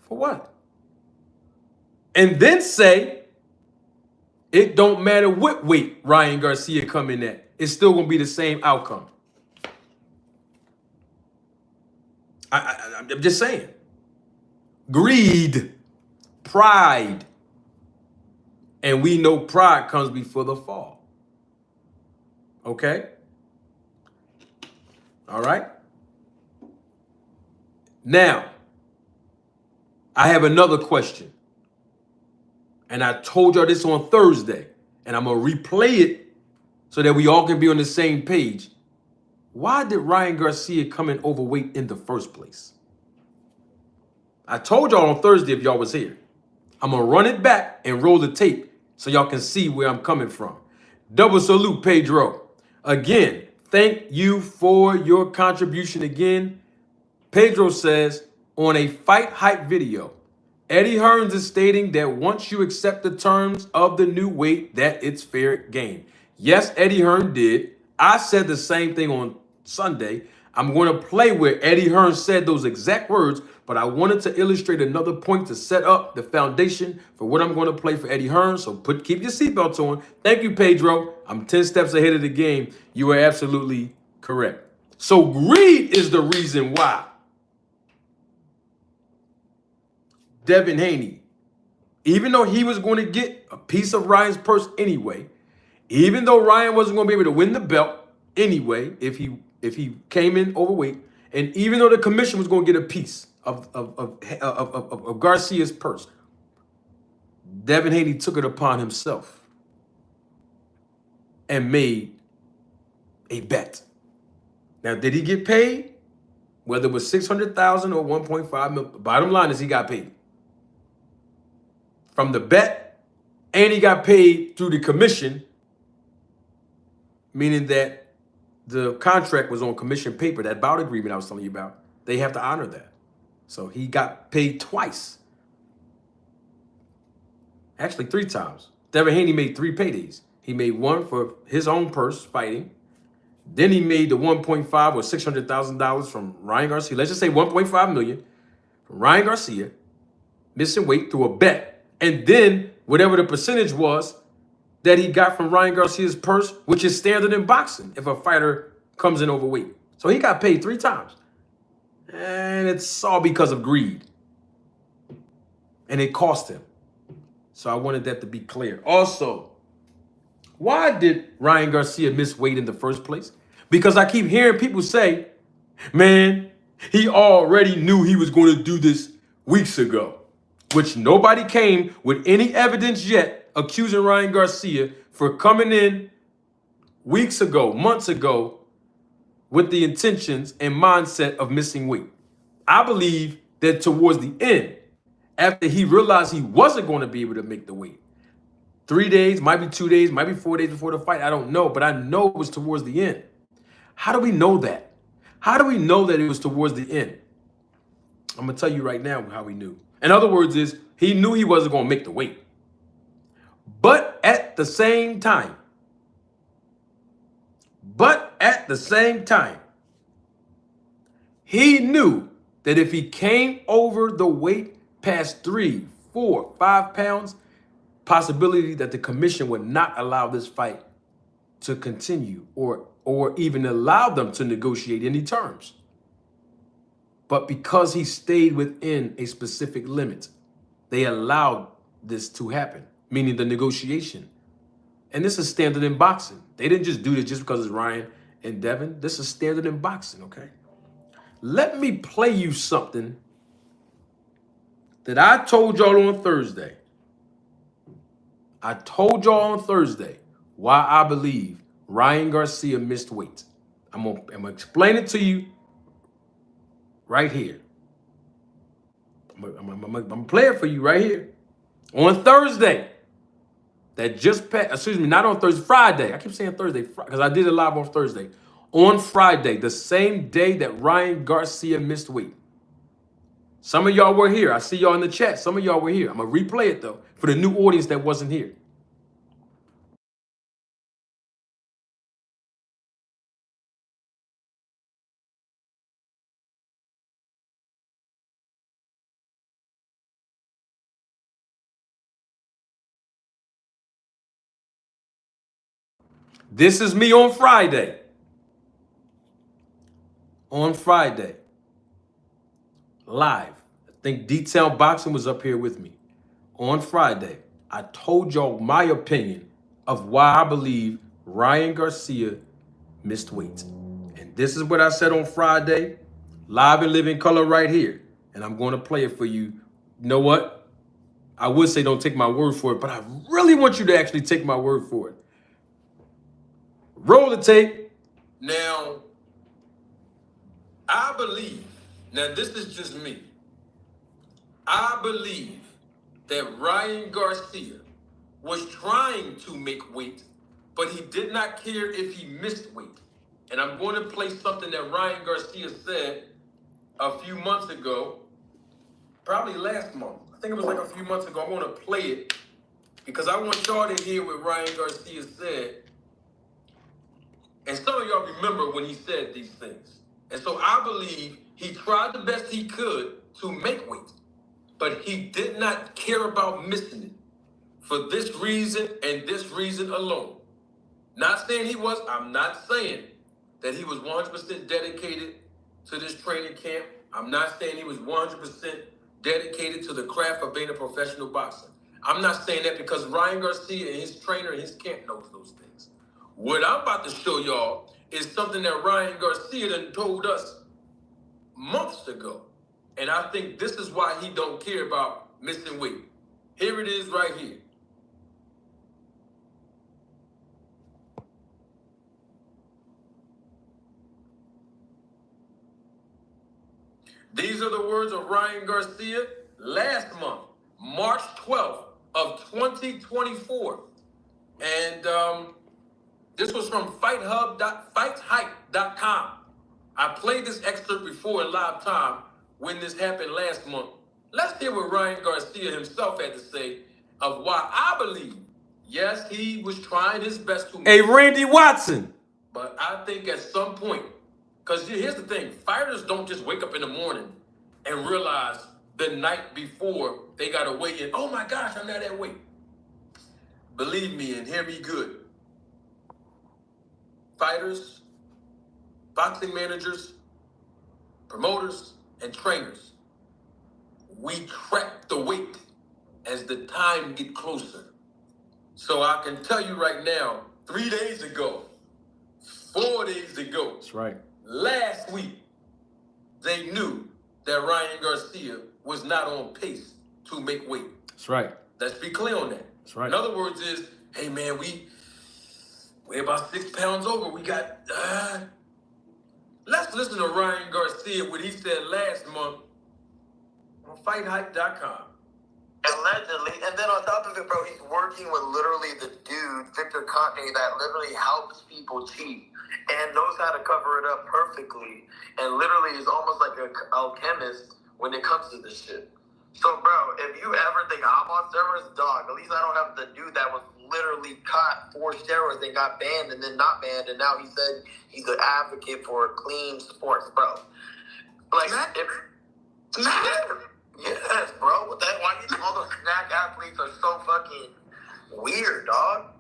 For what? And then say, it don't matter what weight Ryan Garcia come in at. It's still going to be the same outcome. I'm just saying. Greed. Pride. And we know pride comes before the fall. Okay? All right? Now, I have another question. And I told y'all this on Thursday. And I'm going to replay it so that we all can be on the same page. Why did Ryan Garcia come in overweight in the first place? I told y'all on Thursday if y'all was here. I'm going to run it back and roll the tape so y'all can see where I'm coming from. Double salute, Pedro. Again, thank you for your contribution again. Pedro says, on a Fight Hype video, Eddie Hearns is stating that once you accept the terms of the new weight, that it's fair game. Yes, Eddie Hearn did. I said the same thing on Sunday. I'm going to play where Eddie Hearn said those exact words, but I wanted to illustrate another point to set up the foundation for what I'm going to play for Eddie Hearn. So keep your seatbelts on. Thank you, Pedro. I'm 10 steps ahead of the game. You are absolutely correct. So greed is the reason why Devin Haney, even though he was going to get a piece of Ryan's purse anyway, even though Ryan wasn't going to be able to win the belt anyway if he came in overweight, and even though the commission was going to get a piece of Garcia's purse, Devin Haney took it upon himself and made a bet. Now, did he get paid? Whether it was $600,000 or $1.5 million, bottom line is he got paid from the bet, and he got paid through the commission, meaning that the contract was on commission paper. That bout agreement I was telling you about, they have to honor that. So he got paid twice. Actually, 3 times. Devin Haney made 3 paydays. He made one for his own purse fighting. Then he made the $1.5 or $600,000 from Ryan Garcia. Let's just say $1.5 million from Ryan Garcia, missing weight through a bet. And then whatever the percentage was that he got from Ryan Garcia's purse, which is standard in boxing if a fighter comes in overweight. So he got paid 3 times. And it's all because of greed. And it cost him. So I wanted that to be clear. Also, why did Ryan Garcia miss weight in the first place? Because I keep hearing people say, man, he already knew he was going to do this weeks ago, which nobody came with any evidence yet accusing Ryan Garcia for coming in weeks ago, months ago, with the intentions and mindset of missing weight. I believe that towards the end, after he realized he wasn't going to be able to make the weight. 3 days, might be 2 days, might be 4 days before the fight. I don't know, but I know it was towards the end. How do we know that? How do we know that it was towards the end? I'm going to tell you right now how we knew. In other words, he knew he wasn't going to make the weight. But at the same time, he knew that if he came over the weight past 3, 4, 5 pounds, possibility that the commission would not allow this fight to continue or even allow them to negotiate any terms. But because he stayed within a specific limit, they allowed this to happen, meaning the negotiation. And this is standard in boxing. They didn't just do this just because it's Ryan and Devin. This is standard in boxing, okay? Let me play you something that I told y'all on Thursday. I told y'all on Thursday why I believe Ryan Garcia missed weight. I'm gonna explain it to you right here. I'm gonna play it for you right here. On Thursday, that just passed, excuse me, not on Thursday, Friday. I keep saying Thursday because I did it live on Thursday. On Friday, the same day that Ryan Garcia missed weight. Some of y'all were here. I see y'all in the chat. Some of y'all were here. I'm going to replay it, though, for the new audience that wasn't here. This is me on Friday. On Friday. Live. I think Detailed Boxing was up here with me. On Friday, I told y'all my opinion of why I believe Ryan Garcia missed weight. And this is what I said on Friday, live and live in color right here. And I'm going to play it for you. You know what? I would say don't take my word for it, but I really want you to actually take my word for it. Roll the tape. Now, I believe, now this is just me. I believe that Ryan Garcia was trying to make weight, but he did not care if he missed weight. And I'm going to play something that Ryan Garcia said a few months ago, probably last month. I think it was like a few months ago. I want to play it because I want y'all to hear what Ryan Garcia said. And some of y'all remember when he said these things. And so I believe he tried the best he could to make weight, but he did not care about missing it for this reason and this reason alone. Not saying he was, I'm not saying that he was 100% dedicated to this training camp. I'm not saying he was 100% dedicated to the craft of being a professional boxer. I'm not saying that because Ryan Garcia and his trainer and his camp knows those things. What I'm about to show y'all is something that Ryan Garcia done told us months ago. And I think this is why he don't care about missing weight. Here it is right here. These are the words of Ryan Garcia last month, March 12th of 2024. And this was from FightHub.com. I played this excerpt before in live time when this happened last month. Let's hear what Ryan Garcia himself had to say of why I believe, yes, he was trying his best to... Hey, Randy Watson! But I think at some point, because here's the thing, fighters don't just wake up in the morning and realize the night before they got to weigh in, oh my gosh, I'm not that weight. Believe me and hear me good. Fighters, boxing managers, promoters, and trainers, we track the weight as the time get closer. So I can tell you right now, 3 days ago, 4 days ago, that's right, last week, they knew that Ryan Garcia was not on pace to make weight. That's right. Let's be clear on that. That's right. In other words is, hey man, we're about 6 pounds over. We got, let's listen to Ryan Garcia, what he said last month on FightHub.com. Allegedly, and then on top of it, bro, he's working with literally the dude, Victor Conte, that literally helps people cheat and knows how to cover it up perfectly, and literally is almost like an alchemist when it comes to this shit. So, bro, if you ever think I'm on steroids, dog, at least I don't have the dude that was literally caught for steroids and got banned and then not banned, and now he said he's an advocate for clean sports, bro. Like, yes, bro. What that? Why these all those snack athletes are so fucking weird, dog?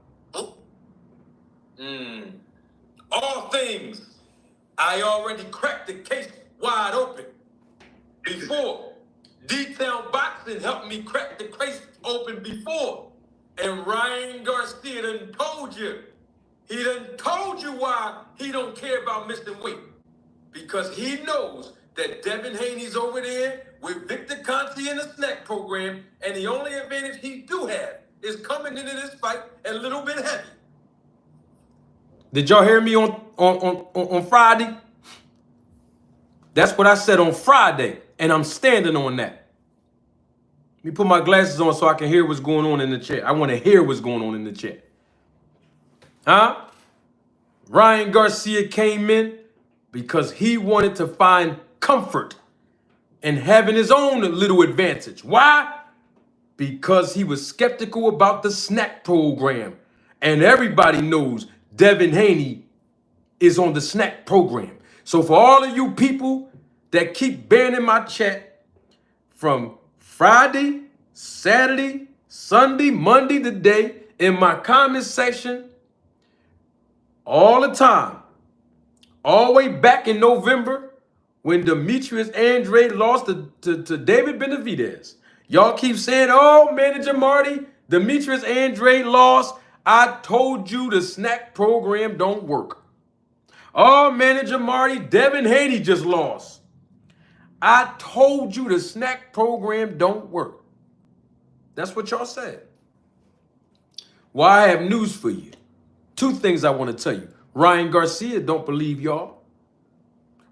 All things, I already cracked the case wide open. Before, detailed boxing helped me crack the case open before. And Ryan Garcia done told you. He done told you why he don't care about missing weight. Because he knows that Devin Haney's over there with Victor Conte in the snack program, and the only advantage he do have is coming into this fight a little bit heavy. Did y'all hear me on Friday? That's what I said on Friday, and I'm standing on that. Let me put my glasses on so I can hear what's going on in the chat. I want to hear what's going on in the chat. Huh? Ryan Garcia came in because he wanted to find comfort in having his own little advantage. Why? Because he was skeptical about the snack program. And everybody knows Devin Haney is on the snack program. So for all of you people that keep banning my chat from Friday, Saturday, Sunday, Monday today in my comment section all the time, all the way back in November when Demetrius Andrade lost to David Benavidez. Y'all keep saying, oh, Manager Marty, Demetrius Andrade lost. I told you the snack program don't work. Oh, Manager Marty, Devin Haney just lost. I told you the snack program don't work. That's what y'all said. Well, I have news for you. Two things I want to tell you. Ryan Garcia don't believe y'all.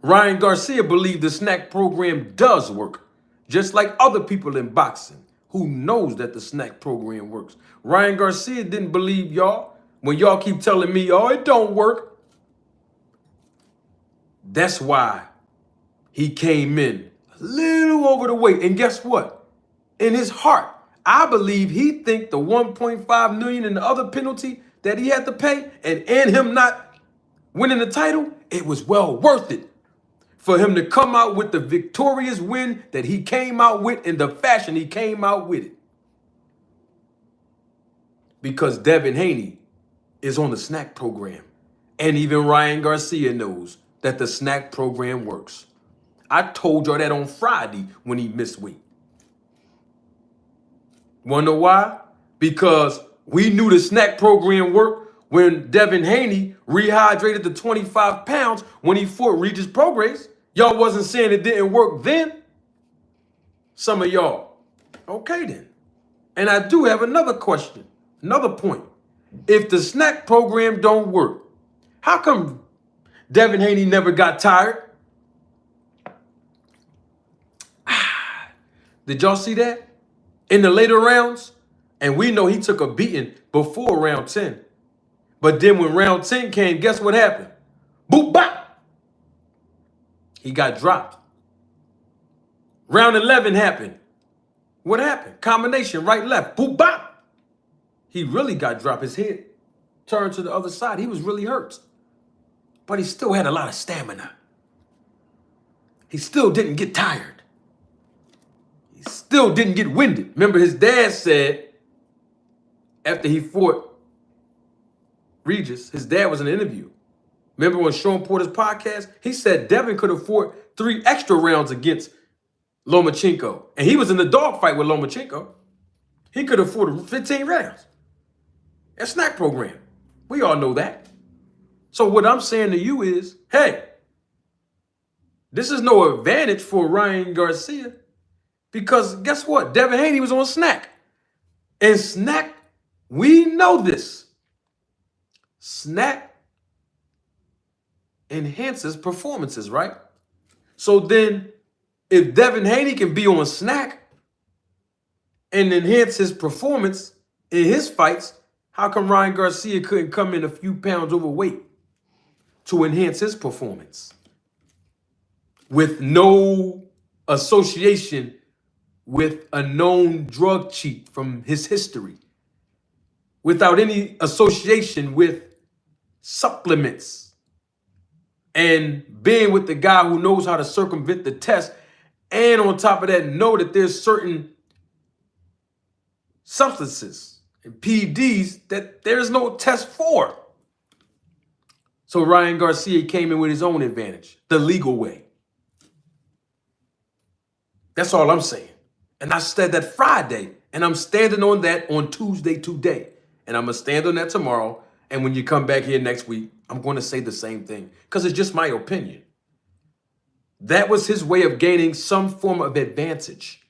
Ryan Garcia believed the snack program does work, just like other people in boxing who knows that the snack program works. Ryan Garcia didn't believe y'all when y'all keep telling me, oh, it don't work. That's why he came in a little over the weight. And guess what? In his heart, I believe he think the 1.5 million and the other penalty that he had to pay and him not winning the title, it was well worth it for him to come out with the victorious win that he came out with in the fashion he came out with it. Because Devin Haney is on the snack program. And even Ryan Garcia knows that the snack program works. I told y'all that on Friday when he missed weight. Wanna know why? Because we knew the snack program worked when Devin Haney rehydrated to 25 pounds when he fought Regis Prograis. Y'all wasn't saying it didn't work then. Some of y'all. Okay then. And I do have another question, another point. If the snack program don't work, how come Devin Haney never got tired? Did y'all see that? In the later rounds? And we know he took a beating before round 10. But then when round 10 came, guess what happened? Boop, bop. He got dropped. Round 11 happened. What happened? Combination, right, left. Boop, bop. He really got dropped. His head turned to the other side. He was really hurt. But he still had a lot of stamina. He still didn't get tired. He still didn't get winded. Remember, his dad said after he fought Regis, his dad was in an interview. Remember when Sean Porter's podcast? He said Devin could have fought 3 extra rounds against Lomachenko. And he was in the dogfight with Lomachenko. He could have fought 15 rounds. A snack program. We all know that. So what I'm saying to you is, hey, this is no advantage for Ryan Garcia because guess what? Devin Haney was on snack. And snack, we know this. Snack enhances performances, right? So then if Devin Haney can be on snack, and enhance his performance in his fights, how come Ryan Garcia couldn't come in a few pounds overweight to enhance his performance with no association with a known drug cheat from his history, without any association with supplements, and being with the guy who knows how to circumvent the test, and on top of that, know that there's certain substances and PEDs that there's no test for. So Ryan Garcia came in with his own advantage, the legal way. That's all I'm saying. And I said that Friday, and I'm standing on that on Tuesday today. And I'm going to stand on that tomorrow. And when you come back here next week, I'm going to say the same thing because it's just my opinion. That was his way of gaining some form of advantage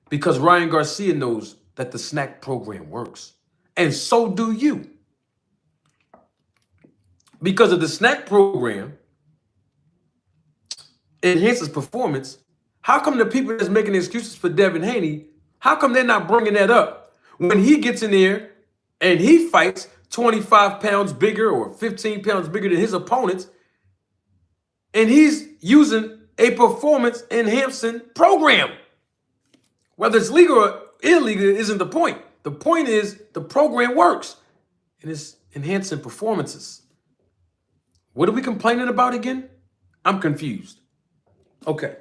because Ryan Garcia knows that the snack program works. And so do you. Because of the snack program enhances performance, how come the people that's making excuses for Devin Haney, how come they're not bringing that up when he gets in there and he fights 25 pounds bigger or 15 pounds bigger than his opponents, and he's using a performance enhancing program? Whether it's legal or illegal isn't the point. The point is the program works and it's enhancing performances. What are we complaining about again? I'm confused. Okay.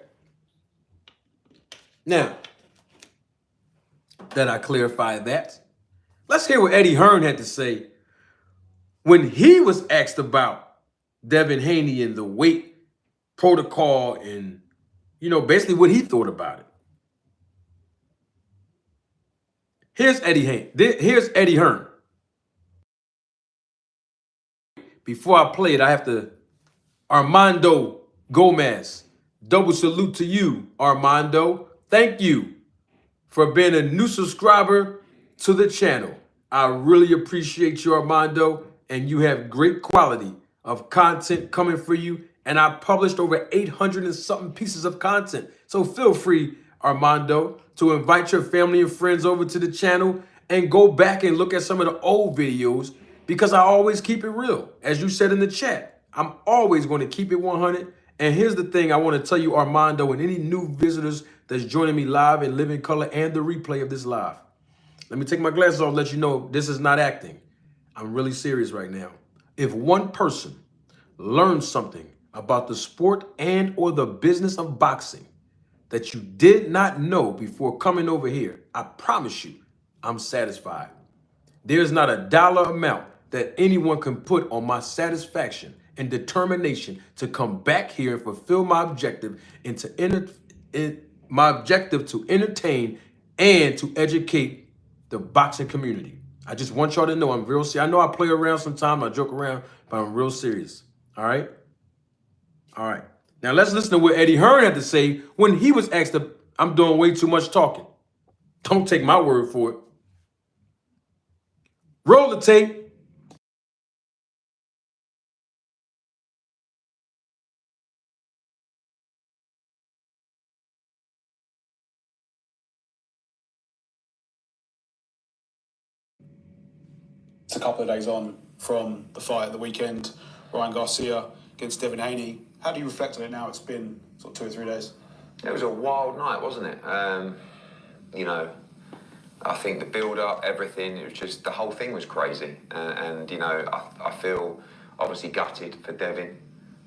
Now, that I clarified that, let's hear what Eddie Hearn had to say when he was asked about Devin Haney and the weight protocol and, basically what he thought about it. Here's Eddie Hearn. Before I play it, I have to, Armando Gomez, double salute to you, Armando. Thank you for being a new subscriber to the channel. I really appreciate you, Armando, and you have great quality of content coming for you. And I published over 800 and something pieces of content. So feel free, Armando, to invite your family and friends over to the channel and go back and look at some of the old videos because I always keep it real. As you said in the chat, I'm always going to keep it 100. And here's the thing I want to tell you, Armando, and any new visitors that's joining me live in living color and the replay of this live. Let me take my glasses off and let you know this is not acting. I'm really serious right now. If one person learns something about the sport and or the business of boxing that you did not know before coming over here, I promise you, I'm satisfied. There's not a dollar amount that anyone can put on my satisfaction and determination to come back here and fulfill my objective and my objective to entertain and to educate the boxing community. I just want y'all to know I'm real serious. I know I play around sometimes, I joke around, but I'm real serious. All right? All right. Now let's listen to what Eddie Hearn had to say when he was asked, I'm doing way too much talking. Don't take my word for it. Roll the tape. It's a couple of days on from the fight at the weekend, Ryan Garcia against Devin Haney. How do you reflect on it now? It's been sort of 2 or 3 days. It was a wild night, wasn't it? I think the build-up, everything, it was just, the whole thing was crazy. I feel obviously gutted for Devin.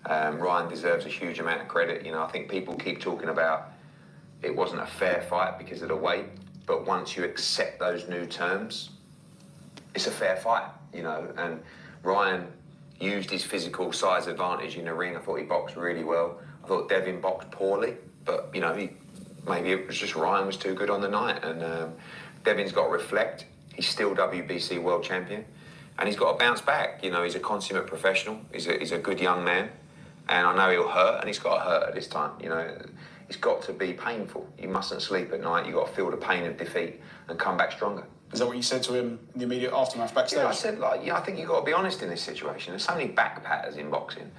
Ryan deserves a huge amount of credit. I think people keep talking about it wasn't a fair fight because of the weight, but once you accept those new terms, it's a fair fight, and Ryan used his physical size advantage in the ring. I thought he boxed really well. I thought Devin boxed poorly, but, maybe it was just Ryan was too good on the night. And Devin's got to reflect. He's still WBC world champion, and he's got to bounce back. He's a consummate professional. He's a good young man, and I know he'll hurt, and he's got to hurt at this time. It's got to be painful. You mustn't sleep at night. You've got to feel the pain of defeat and come back stronger. Is that what you said to him in the immediate aftermath backstage? Yeah, I said, I think you've got to be honest in this situation. There's so many backpatters in boxing.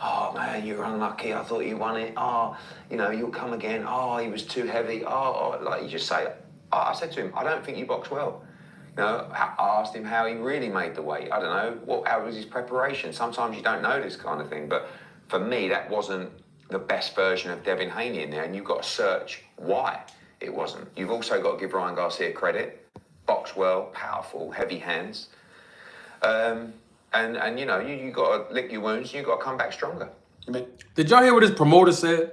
Oh, man, you were unlucky. I thought you won it. Oh, you'll come again. Oh, he was too heavy. You just say, I said to him, I don't think you box well. You know, I asked him how he really made the weight. I don't know, how was his preparation? Sometimes you don't know this kind of thing, but for me, that wasn't the best version of Devin Haney in there, and you've got to search why it wasn't. You've also got to give Ryan Garcia credit. Box well, powerful, heavy hands. And you know, you got to lick your wounds, and you've got to come back stronger. Did y'all hear what his promoter said?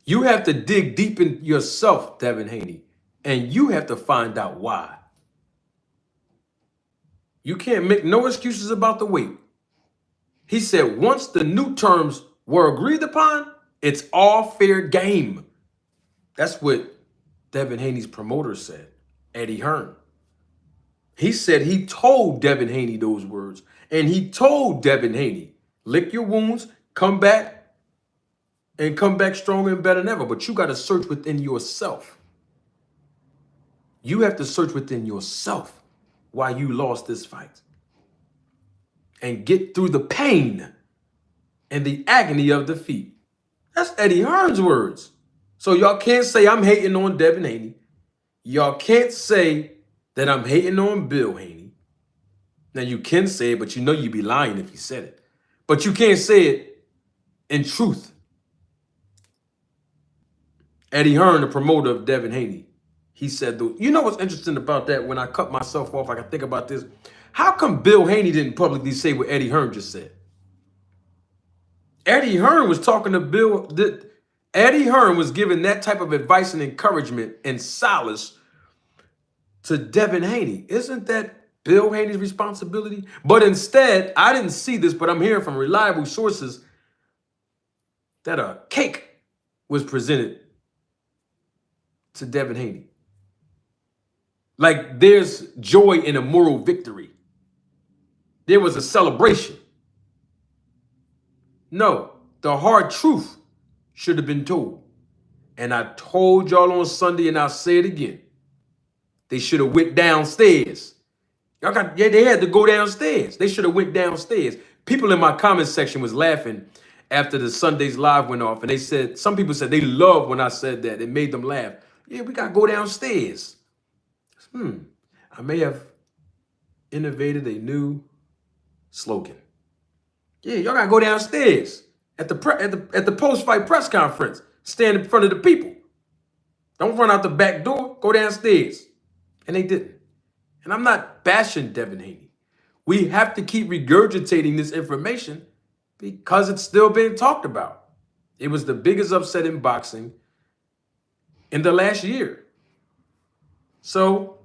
You have to dig deep in yourself, Devin Haney, and you have to find out why. You can't make no excuses about the weight. He said once the new terms were agreed upon, it's all fair game. That's what Devin Haney's promoter said, Eddie Hearn. He said he told Devin Haney those words, and he told Devin Haney, lick your wounds, come back, and come back stronger and better than ever. But you got to search within yourself. You have to search within yourself why you lost this fight and get through the pain and the agony of defeat. That's Eddie Hearn's words. So y'all can't say I'm hating on Devin Haney. Y'all can't say that I'm hating on Bill Haney. Now you can say it, but you know you'd be lying if you said it. But you can't say it in truth. Eddie Hearn, the promoter of Devin Haney, he said, you know what's interesting about that? When I cut myself off, I can think about this. How come Bill Haney didn't publicly say what Eddie Hearn just said? Eddie Hearn was talking to Bill. Eddie Hearn was giving that type of advice and encouragement and solace to Devin Haney. Isn't that Bill Haney's responsibility? But instead, I didn't see this, but I'm hearing from reliable sources that a cake was presented to Devin Haney. Like there's joy in a moral victory. There was a celebration. No, the hard truth should have been told. And I told y'all on Sunday, and I'll say it again. They should have went downstairs. They had to go downstairs. They should have went downstairs. People in my comment section was laughing after the Sunday's live went off. And they said, some people said they loved when I said that. It made them laugh. Yeah, we got to go downstairs. I may have innovated a new slogan. Yeah, y'all got to go downstairs at the post-fight press conference. Stand in front of the people. Don't run out the back door. Go downstairs. And they didn't. And I'm not bashing Devin Haney. We have to keep regurgitating this information because it's still being talked about. It was the biggest upset in boxing in the last year. So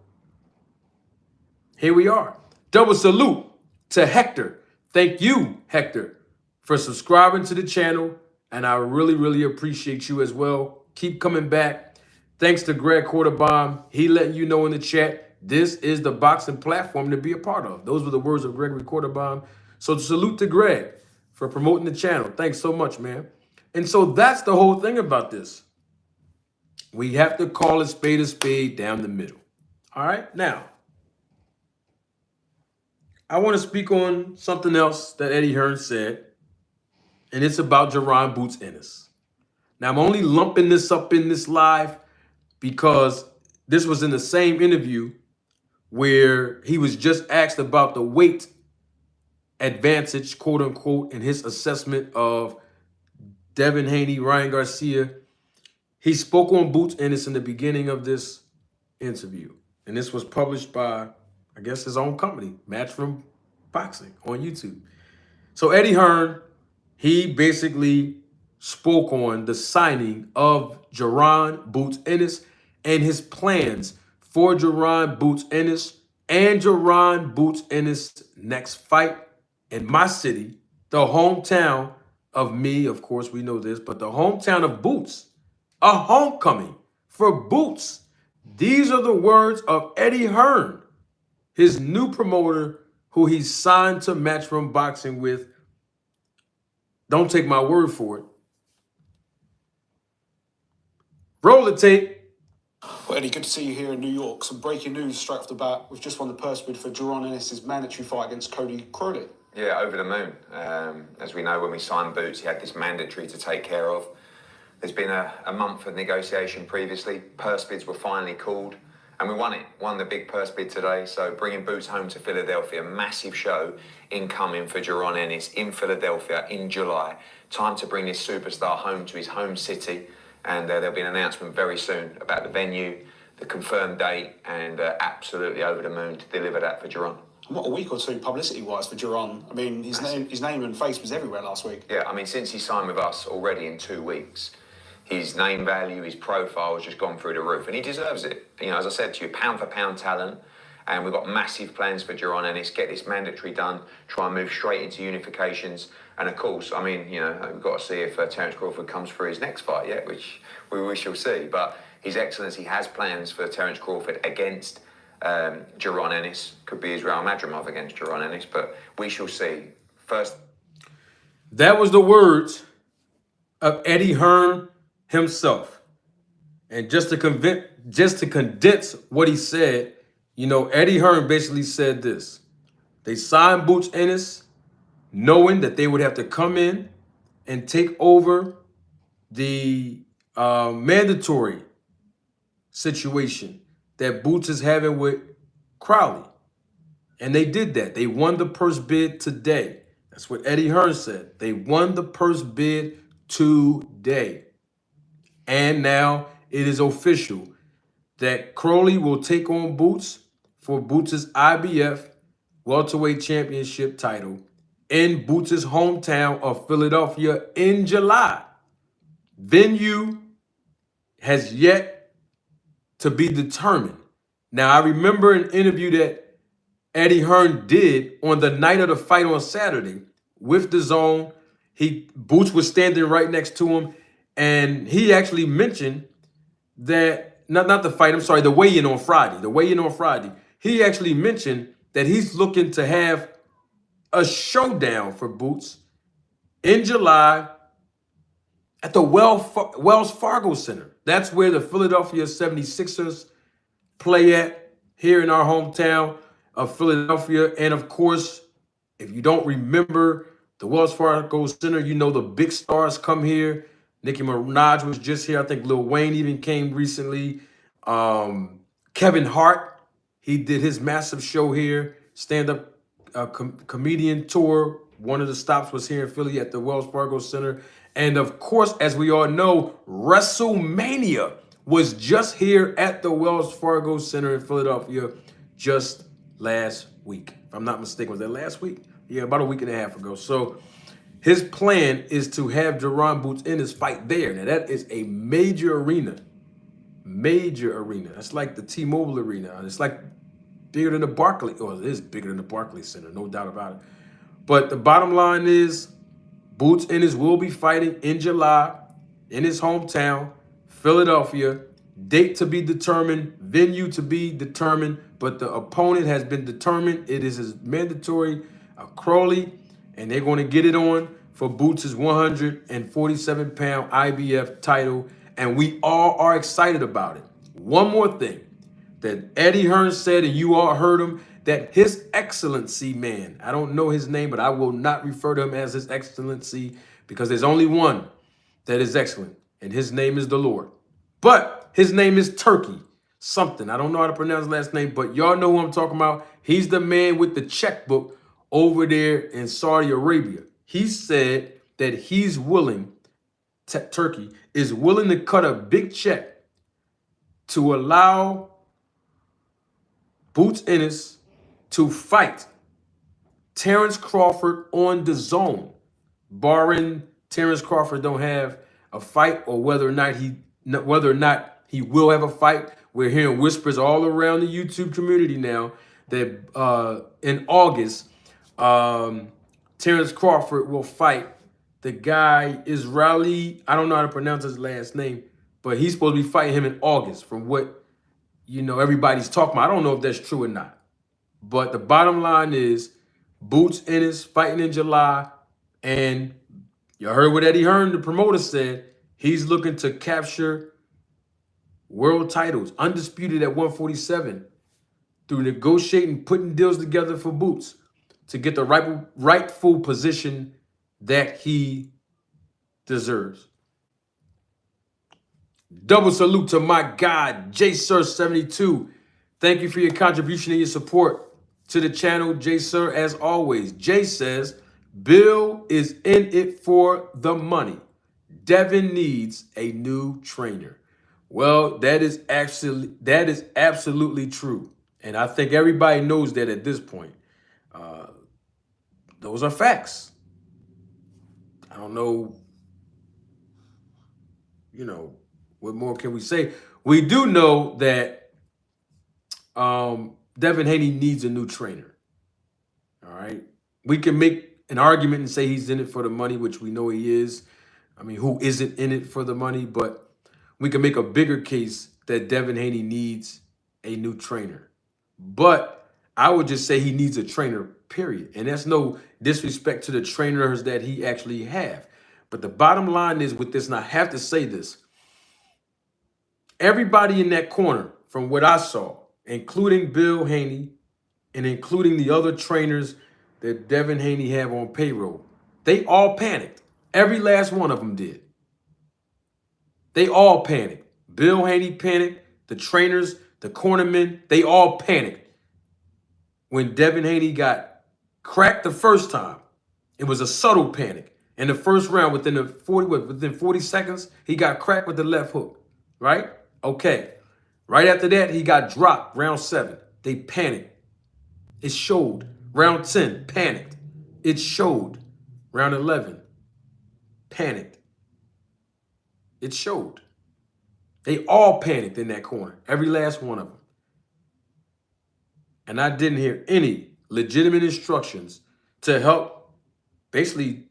here we are. Double salute to Hector. Thank you, Hector, for subscribing to the channel. And I really, really appreciate you as well. Keep coming back. Thanks to Greg Quarterbomb. He letting you know in the chat, this is the boxing platform to be a part of. Those were the words of Gregory Quarterbomb. So salute to Greg for promoting the channel. Thanks so much, man. And so that's the whole thing about this. We have to call a spade down the middle. All right? Now, I want to speak on something else that Eddie Hearn said, and it's about Jerron Boots Ennis. Now, I'm only lumping this up in this live because this was in the same interview where he was just asked about the weight advantage, quote unquote, in his assessment of Devin Haney, Ryan Garcia. He spoke on Boots Ennis in the beginning of this interview. And this was published by, I guess, his own company, Matchroom Boxing on YouTube. So Eddie Hearn, he basically spoke on the signing of Jerron Boots Ennis and his plans for Jerron Boots Ennis and Jerron Boots Ennis' next fight in my city, the hometown of me. Of course, we know this, but the hometown of Boots, a homecoming for Boots. These are the words of Eddie Hearn, his new promoter who he signed to Matchroom Boxing with. Don't take my word for it. Roll the tape. Well, Eddie, good to see you here in New York. Some breaking news straight off the bat. We've just won the purse bid for Jerron Ennis' mandatory fight against Cody Crowley. Yeah, over the moon. As we know, when we signed Boots, he had this mandatory to take care of. There's been a month of negotiation previously. Purse bids were finally called. And we won it, won the big purse bid today. So bringing Boots home to Philadelphia, massive show incoming for Jaron Ennis in Philadelphia in July. Time to bring this superstar home to his home city. And there'll be an announcement very soon about the venue, the confirmed date, and absolutely over the moon to deliver that for Jaron. And what a week or two publicity-wise for Jaron. I mean, his name and face was everywhere last week. Yeah, I mean, since he signed with us already in 2 weeks, his name value, his profile has just gone through the roof, and he deserves it. You know, as I said to you, pound for pound talent, and we've got massive plans for Jaron Ennis. Get this mandatory done, try and move straight into unifications, and of course, I mean, you know, we've got to see if Terence Crawford comes through his next fight yet, which we shall see. But His Excellency has plans for Terence Crawford against Jaron Ennis. Could be Israel Madrimov against Jaron Ennis, but we shall see. First, That was the words of Eddie Hearn himself. And just to condense what he said, you know, Eddie Hearn basically said this. They signed Boots Ennis knowing that they would have to come in and take over the mandatory situation that Boots is having with Crowley. And they did that. They won the purse bid today. That's what Eddie Hearn said. They won the purse bid today. And now it is official that Crowley will take on Boots for Boots' IBF welterweight championship title in Boots' hometown of Philadelphia in July. Venue has yet to be determined. Now, I remember an interview that Eddie Hearn did on the night of the fight on Saturday with DAZN. Boots was standing right next to him, and he actually mentioned that, not the fight, I'm sorry, the weigh-in on Friday. He actually mentioned that he's looking to have a showdown for Boots in July at the Wells Fargo Center. That's where the Philadelphia 76ers play at, here in our hometown of Philadelphia. And of course, if you don't remember the Wells Fargo Center, you know the big stars come here. Nicki Minaj was just here. I think Lil Wayne even came recently. Kevin Hart, he did his massive show here, stand-up comedian tour. One of the stops was here in Philly at the Wells Fargo Center. And of course, as we all know, WrestleMania was just here at the Wells Fargo Center in Philadelphia just last week. If I'm not mistaken, was that last week? Yeah, about a week and a half ago. So his plan is to have Jaron Boots Ennis fight there. Now, that is a major arena. Major arena. That's like the T-Mobile Arena. It's like bigger than the Barclays. Or it is bigger than the Barclays Center, no doubt about it. But the bottom line is Boots Ennis will be fighting in July in his hometown, Philadelphia. Date to be determined, venue to be determined, but the opponent has been determined. It is his mandatory Crowley, and they're going to get it on for Boots' 147-pound IBF title, and we all are excited about it. One more thing that Eddie Hearn said, and you all heard him, that His Excellency man, I don't know his name, but I will not refer to him as His Excellency because there's only one that is excellent, and his name is the Lord. But his name is Turkey something. I don't know how to pronounce his last name, but y'all know who I'm talking about. He's the man with the checkbook over there in Saudi Arabia. He said that he's willing, Turkey is willing to cut a big check to allow Boots Ennis to fight Terence Crawford on DAZN, barring Terence Crawford don't have a fight, or whether or not he will have a fight. We're hearing whispers all around the YouTube community now that in August, Terence Crawford will fight the guy Israeli. I don't know how to pronounce his last name, but he's supposed to be fighting him in August from what, you know, everybody's talking about. I don't know if that's true or not. But the bottom line is Boots Ennis fighting in July. And you heard what Eddie Hearn, the promoter, said. He's looking to capture world titles, undisputed at 147, through negotiating, putting deals together for Boots to get the rightful position that he deserves. Double salute to my guy, JSir72. Thank you for your contribution and your support to the channel, Jay Sir. As always, Jay says, Bill is in it for the money. Devin needs a new trainer. Well, that is absolutely true. And I think everybody knows that at this point. Those are facts. I don't know, what more can we say? We do know that Devin Haney needs a new trainer. All right. We can make an argument and say he's in it for the money, which we know he is. I mean, who isn't in it for the money? But we can make a bigger case that Devin Haney needs a new trainer. But I would just say he needs a trainer, period. And that's no disrespect to the trainers that he actually have. But the bottom line is with this, and I have to say this, everybody in that corner, from what I saw, including Bill Haney and including the other trainers that Devin Haney have on payroll, they all panicked. Every last one of them did. They all panicked. Bill Haney panicked. The trainers, the cornermen, they all panicked. When Devin Haney got cracked the first time, it was a subtle panic. In the first round, within 40 seconds, he got cracked with the left hook, right? Okay. Right after that, he got dropped, round 7. They panicked. It showed. Round 10, panicked. It showed. Round 11, panicked. It showed. They all panicked in that corner, every last one of them. And I didn't hear any legitimate instructions to help basically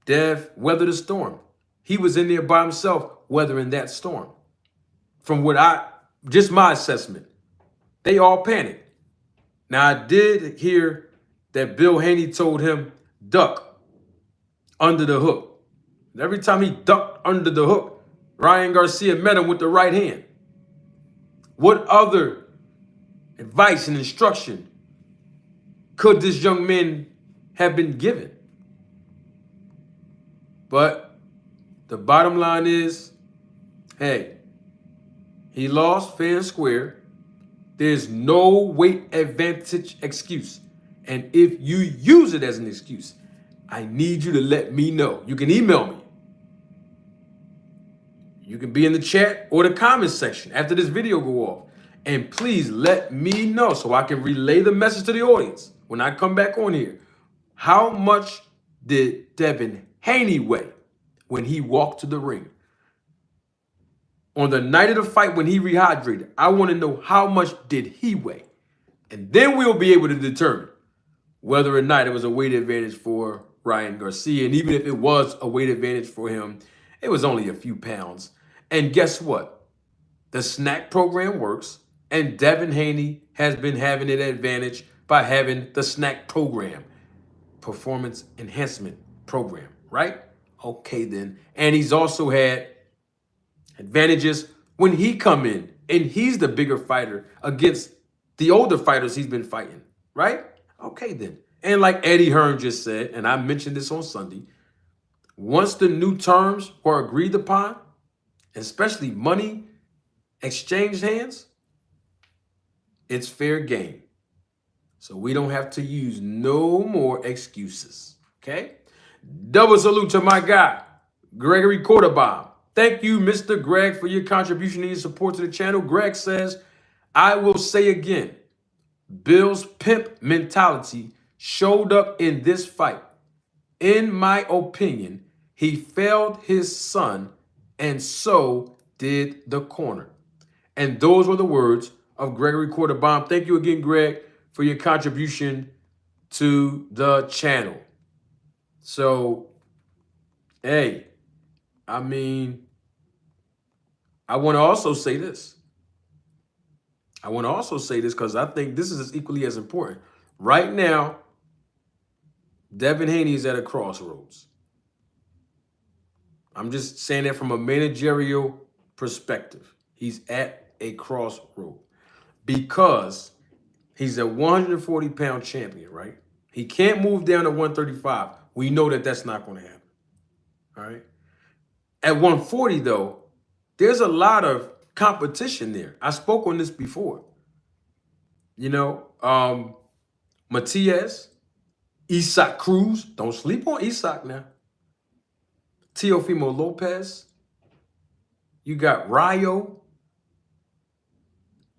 Dev weather the storm. He was in there by himself weathering that storm. From just my assessment, they all panicked. Now, I did hear that Bill Haney told him, duck under the hook. And every time he ducked under the hook, Ryan Garcia met him with the right hand. What other advice and instruction could this young man have been given? But the bottom line is, hey, he lost fair and square. There's no weight advantage excuse. And if you use it as an excuse, I need you to let me know. You can email me. You can be in the chat or the comment section after this video go off. And please let me know so I can relay the message to the audience when I come back on here. How much did Devin Haney weigh when he walked to the ring? On the night of the fight when he rehydrated, I want to know how much did he weigh? And then we'll be able to determine whether or not it was a weight advantage for Ryan Garcia. And even if it was a weight advantage for him, it was only a few pounds. And guess what? The snack program works, and Devin Haney has been having an advantage by having the snack program, performance enhancement program, right? Okay, then. And he's also had advantages when he come in, and he's the bigger fighter against the older fighters he's been fighting, right? Okay, then. And like Eddie Hearn just said, and I mentioned this on Sunday, once the new terms were agreed upon, especially money exchanged hands, it's fair game. So we don't have to use no more excuses, okay? Double salute to my guy, Gregory Quarterbomb. Thank you, Mr. Greg, for your contribution and your support to the channel. Greg says, I will say again, Bill's pimp mentality showed up in this fight. In my opinion, he failed his son, and so did the corner. And those were the words of Gregory Quarterbomb. Thank you again, Greg, for your contribution to the channel. So, hey, I mean, I want to also say this. I want to also say this because I think this is equally as important. Right now, Devin Haney is at a crossroads. I'm just saying that from a managerial perspective. He's at a crossroad because he's a 140-pound champion, right? He can't move down to 135. We know that that's not going to happen, all right? At 140, though, there's a lot of competition there. I spoke on this before. You know, Matias, Isak Cruz. Don't sleep on Isak now. Teofimo Lopez. You got Rayo.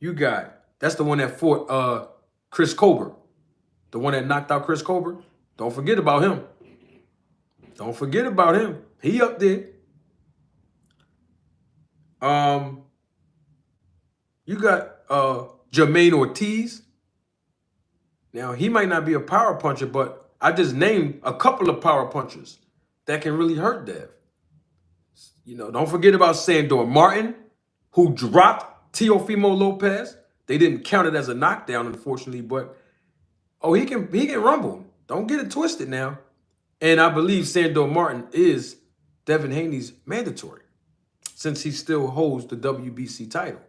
You got, that's the one that fought Chris Colbert. The one that knocked out Chris Colbert. Don't forget about him. Don't forget about him. He up there. You got Jermaine Ortiz. Now, he might not be a power puncher, but I just named a couple of power punchers that can really hurt Dev. You know, don't forget about Sandor Martin, who dropped Teofimo Lopez. They didn't count it as a knockdown, unfortunately, but he can rumble. Don't get it twisted now. And I believe Sandor Martin is Devin Haney's mandatory, since he still holds the WBC title.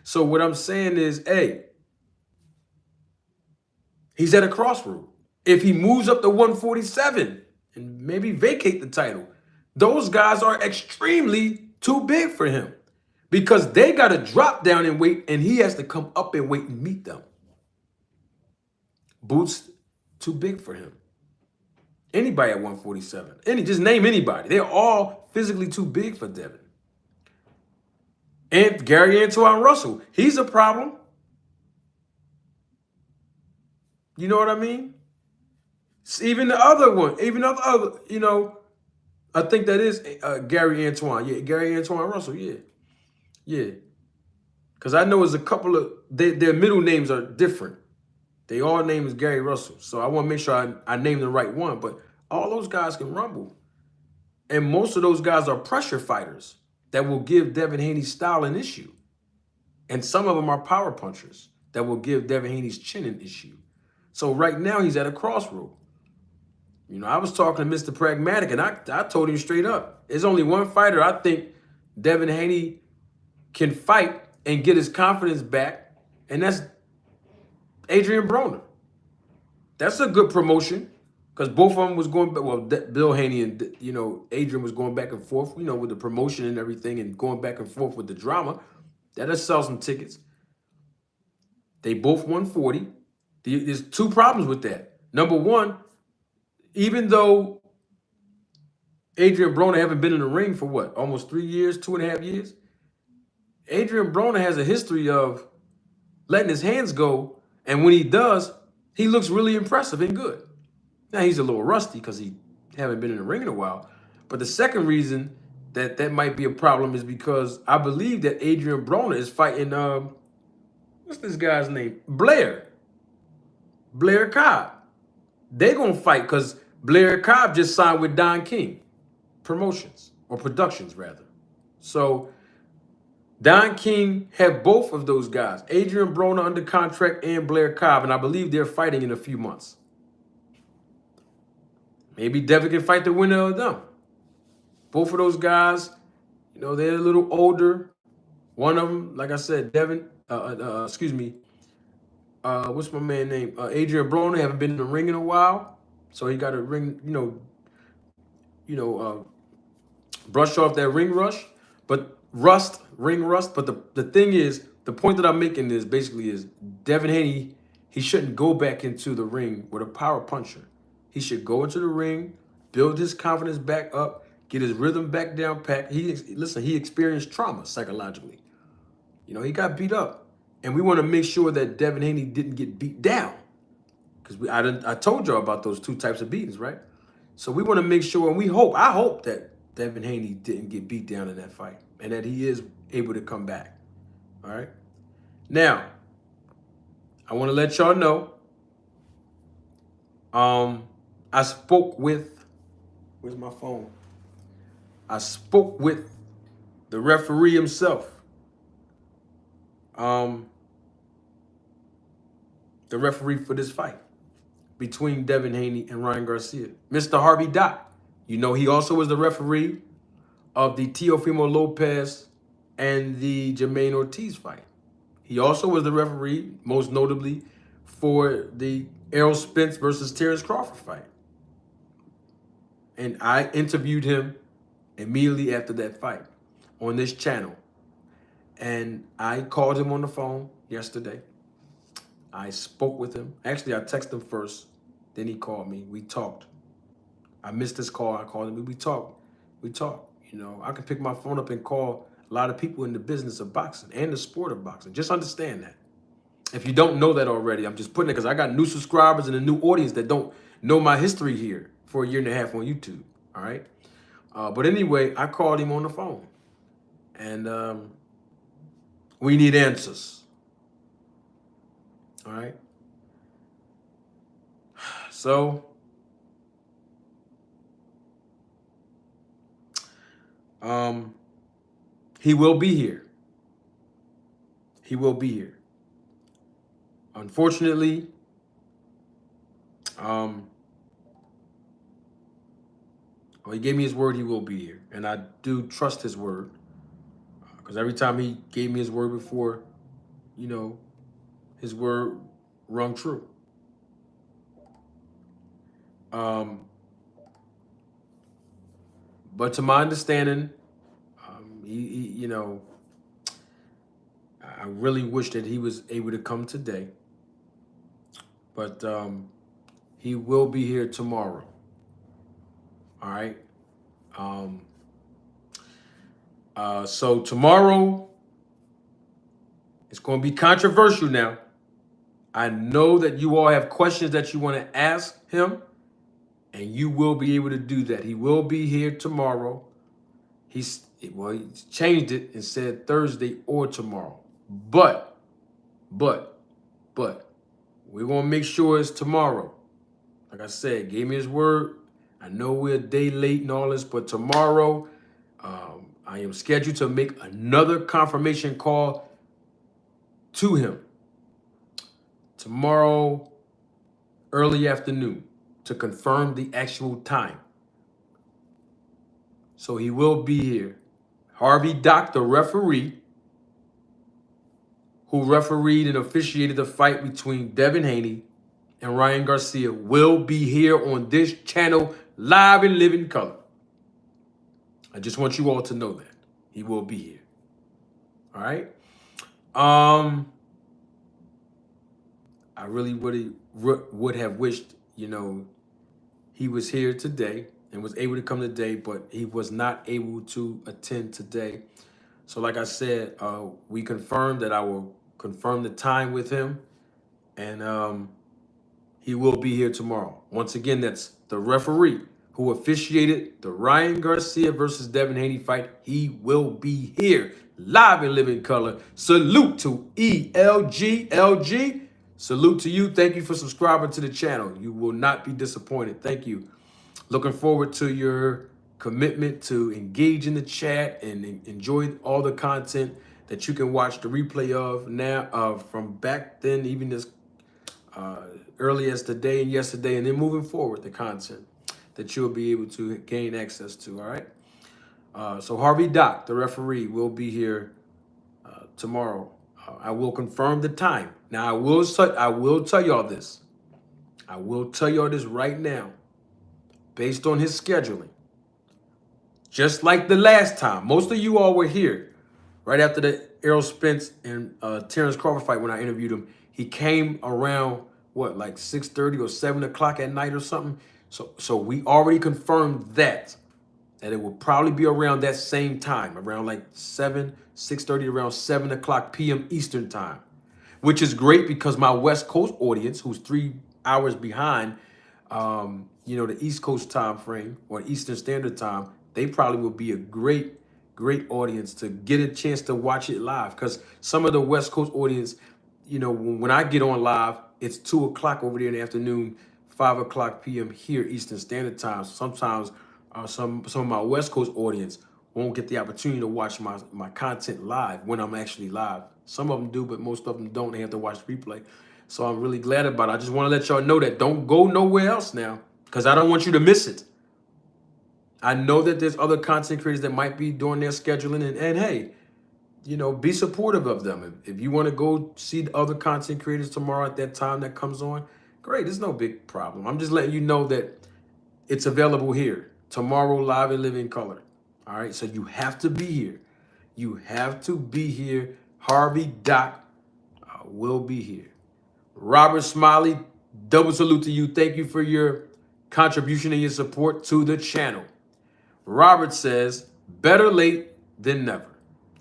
So what I'm saying is, hey, he's at a crossroad. If he moves up to 147 and maybe vacate the title, those guys are extremely too big for him because they got to drop down in weight and he has to come up in weight and meet them. Boots too big for him. Anybody at 147. Just name anybody. They're all physically too big for Devin. And Gary Antoine Russell, he's a problem. You know what I mean? Even the other one, you know, I think that is Gary Antoine. Yeah, Gary Antoine Russell, yeah. Yeah. Because I know there's a couple of, their middle names are different. They all name is Gary Russell. So I want to make sure I name the right one. But all those guys can rumble. And most of those guys are pressure fighters that will give Devin Haney's style an issue. And some of them are power punchers that will give Devin Haney's chin an issue. So right now he's at a crossroad. You know, I was talking to Mr. Pragmatic, and I told him straight up, there's only one fighter I think Devin Haney can fight and get his confidence back, and that's Adrian Broner. That's a good promotion because both of them was going back. Well, Bill Haney and, you know, Adrian was going back and forth, you know, with the promotion and everything and going back and forth with the drama. That'll sell some tickets. They both won 40. There's two problems with that. Number one, even though Adrian Broner haven't been in the ring for what, almost 3 years, 2.5 years, Adrian Broner has a history of letting his hands go, and when he does, he looks really impressive and good. Now, he's a little rusty because he haven't been in the ring in a while, but the second reason that might be a problem is because I believe that Adrian Broner is fighting, what's this guy's name? Blair Cobb. They're going to fight because Blair Cobb just signed with Don King Promotions, or Productions, rather. So Don King have both of those guys, Adrian Broner under contract and Blair Cobb, and I believe they're fighting in a few months. Maybe Devin can fight the winner of them. Both of those guys, you know, they're a little older. One of them, like I said, what's my man name? Adrian Broner, haven't been in the ring in a while, so he got to ring, brush off that ring rust. But the thing is, the point that I'm making is basically is Devin Haney, he shouldn't go back into the ring with a power puncher. He should go into the ring, build his confidence back up, get his rhythm back down pat. He experienced trauma psychologically. You know, he got beat up. And we want to make sure that Devin Haney didn't get beat down. Because I told y'all about those two types of beatings, right? So we want to make sure, and I hope that Devin Haney didn't get beat down in that fight and that he is able to come back. All right? Now, I want to let y'all know, I spoke with, where's my phone? I spoke with the referee himself. The referee for this fight between Devin Haney and Ryan Garcia, Mr. Harvey Dot. You know, he also was the referee of the Teofimo Lopez and the Jermaine Ortiz fight. He also was the referee, most notably, for the Errol Spence versus Terrence Crawford fight. And I interviewed him immediately after that fight on this channel. And I called him on the phone yesterday. I spoke with him. Actually, I texted him first. Then he called me. We talked. I missed his call. I called him. We talked. We talked. You know, I can pick my phone up and call a lot of people in the business of boxing and the sport of boxing. Just understand that. If you don't know that already, I'm just putting it because I got new subscribers and a new audience that don't know my history here for a year and a half on YouTube. All right. But anyway, I called him on the phone. And we need answers. All right. So he will be here. He will be here. Unfortunately, well, he gave me his word he will be here. And I do trust his word. Because every time he gave me his word before, you know, his word rung true. But to my understanding, you know, I really wish that he was able to come today. But he will be here tomorrow. All right. So tomorrow, it's going to be controversial now. I know that you all have questions that you want to ask him, and you will be able to do that. He will be here tomorrow. He's changed it and said Thursday or tomorrow. But we're going to make sure it's tomorrow. Like I said, gave me his word. I know we're a day late and all this, but tomorrow I am scheduled to make another confirmation call to him. Tomorrow, early afternoon, to confirm the actual time. So he will be here. Harvey Dock, the referee, who refereed and officiated the fight between Devin Haney and Ryan Garcia, will be here on this channel, live in living color. I just want you all to know that. He will be here. All right? I really would have wished, you know, he was here today and was able to come today, but he was not able to attend today. So like I said, we confirmed that I will confirm the time with him, and he will be here tomorrow. Once again, that's the referee who officiated the Ryan Garcia versus Devin Haney fight. He will be here live in living color. Salute to ELG. Salute to you. Thank you for subscribing to the channel. You will not be disappointed. Thank you. Looking forward to your commitment to engage in the chat and enjoy all the content that you can watch the replay of now, from back then, even as early as today and yesterday, and then moving forward, the content that you'll be able to gain access to. All right. So Harvey Dock, the referee, will be here tomorrow. I will confirm the time. Now I will tell y'all this. I will tell y'all this right now, based on his scheduling. Just like the last time, most of you all were here right after the Errol Spence and Terrence Crawford fight when I interviewed him. He came around, what, like 6:30 or 7 o'clock at night or something. So we already confirmed that it will probably be around that same time, around like 6:30, around 7 o'clock p.m. Eastern time, which is great because my West Coast audience, who's 3 hours behind, you know, the East Coast time frame or Eastern Standard Time, they probably will be a great audience to get a chance to watch it live. Because some of the West Coast audience, you know, when I get on live, it's 2 o'clock over there in the afternoon, 5 o'clock p.m. here Eastern Standard Time. Sometimes some of my West Coast audience won't get the opportunity to watch my content live when I'm actually live. Some of them do, but most of them don't. They have to watch the replay. So I'm really glad about it. I just want to let y'all know that don't go nowhere else now, because I don't want you to miss it. I know that there's other content creators that might be doing their scheduling, and hey, you know, be supportive of them. If you want to go see the other content creators tomorrow at that time that comes on, great. There's no big problem. I'm just letting you know that it's available here tomorrow, live and living color. All right, so you have to be here. You have to be here. Harvey Dock will be here. Robert Smiley, double salute to you. Thank you for your contribution and your support to the channel. Robert says, better late than never.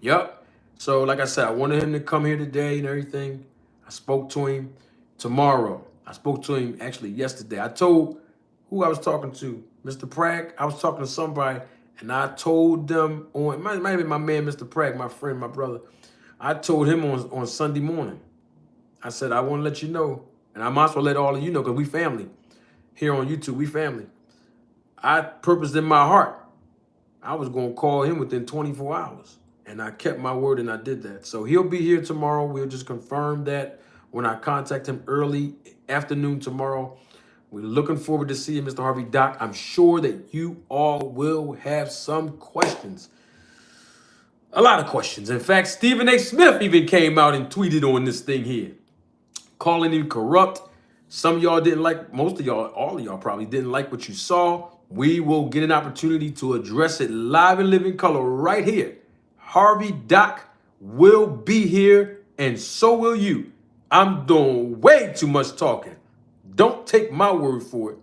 Yep. So like I said, I wanted him to come here today and everything. I spoke to him tomorrow. I spoke to him actually yesterday. I told who I was talking to, Mr. Pragg. I was talking to somebody, and I told them on, it might have been my man, Mr. Pragg, my friend, my brother. I told him on Sunday morning. I said, I want to let you know, and I might as well let all of you know, because we family. Here on YouTube, we family. I purposed in my heart, I was going to call him within 24 hours. And I kept my word and I did that. So he'll be here tomorrow. We'll just confirm that when I contact him early afternoon tomorrow. We're looking forward to seeing Mr. Harvey. Doc, I'm sure that you all will have some questions. A lot of questions. In fact, Stephen A. Smith even came out and tweeted on this thing here, calling him corrupt. Some of y'all didn't like, most of y'all, all of y'all probably didn't like what you saw. We will get an opportunity to address it live and living color right here. Harvey Doc will be here, and so will you. I'm doing way too much talking. Don't take my word for it.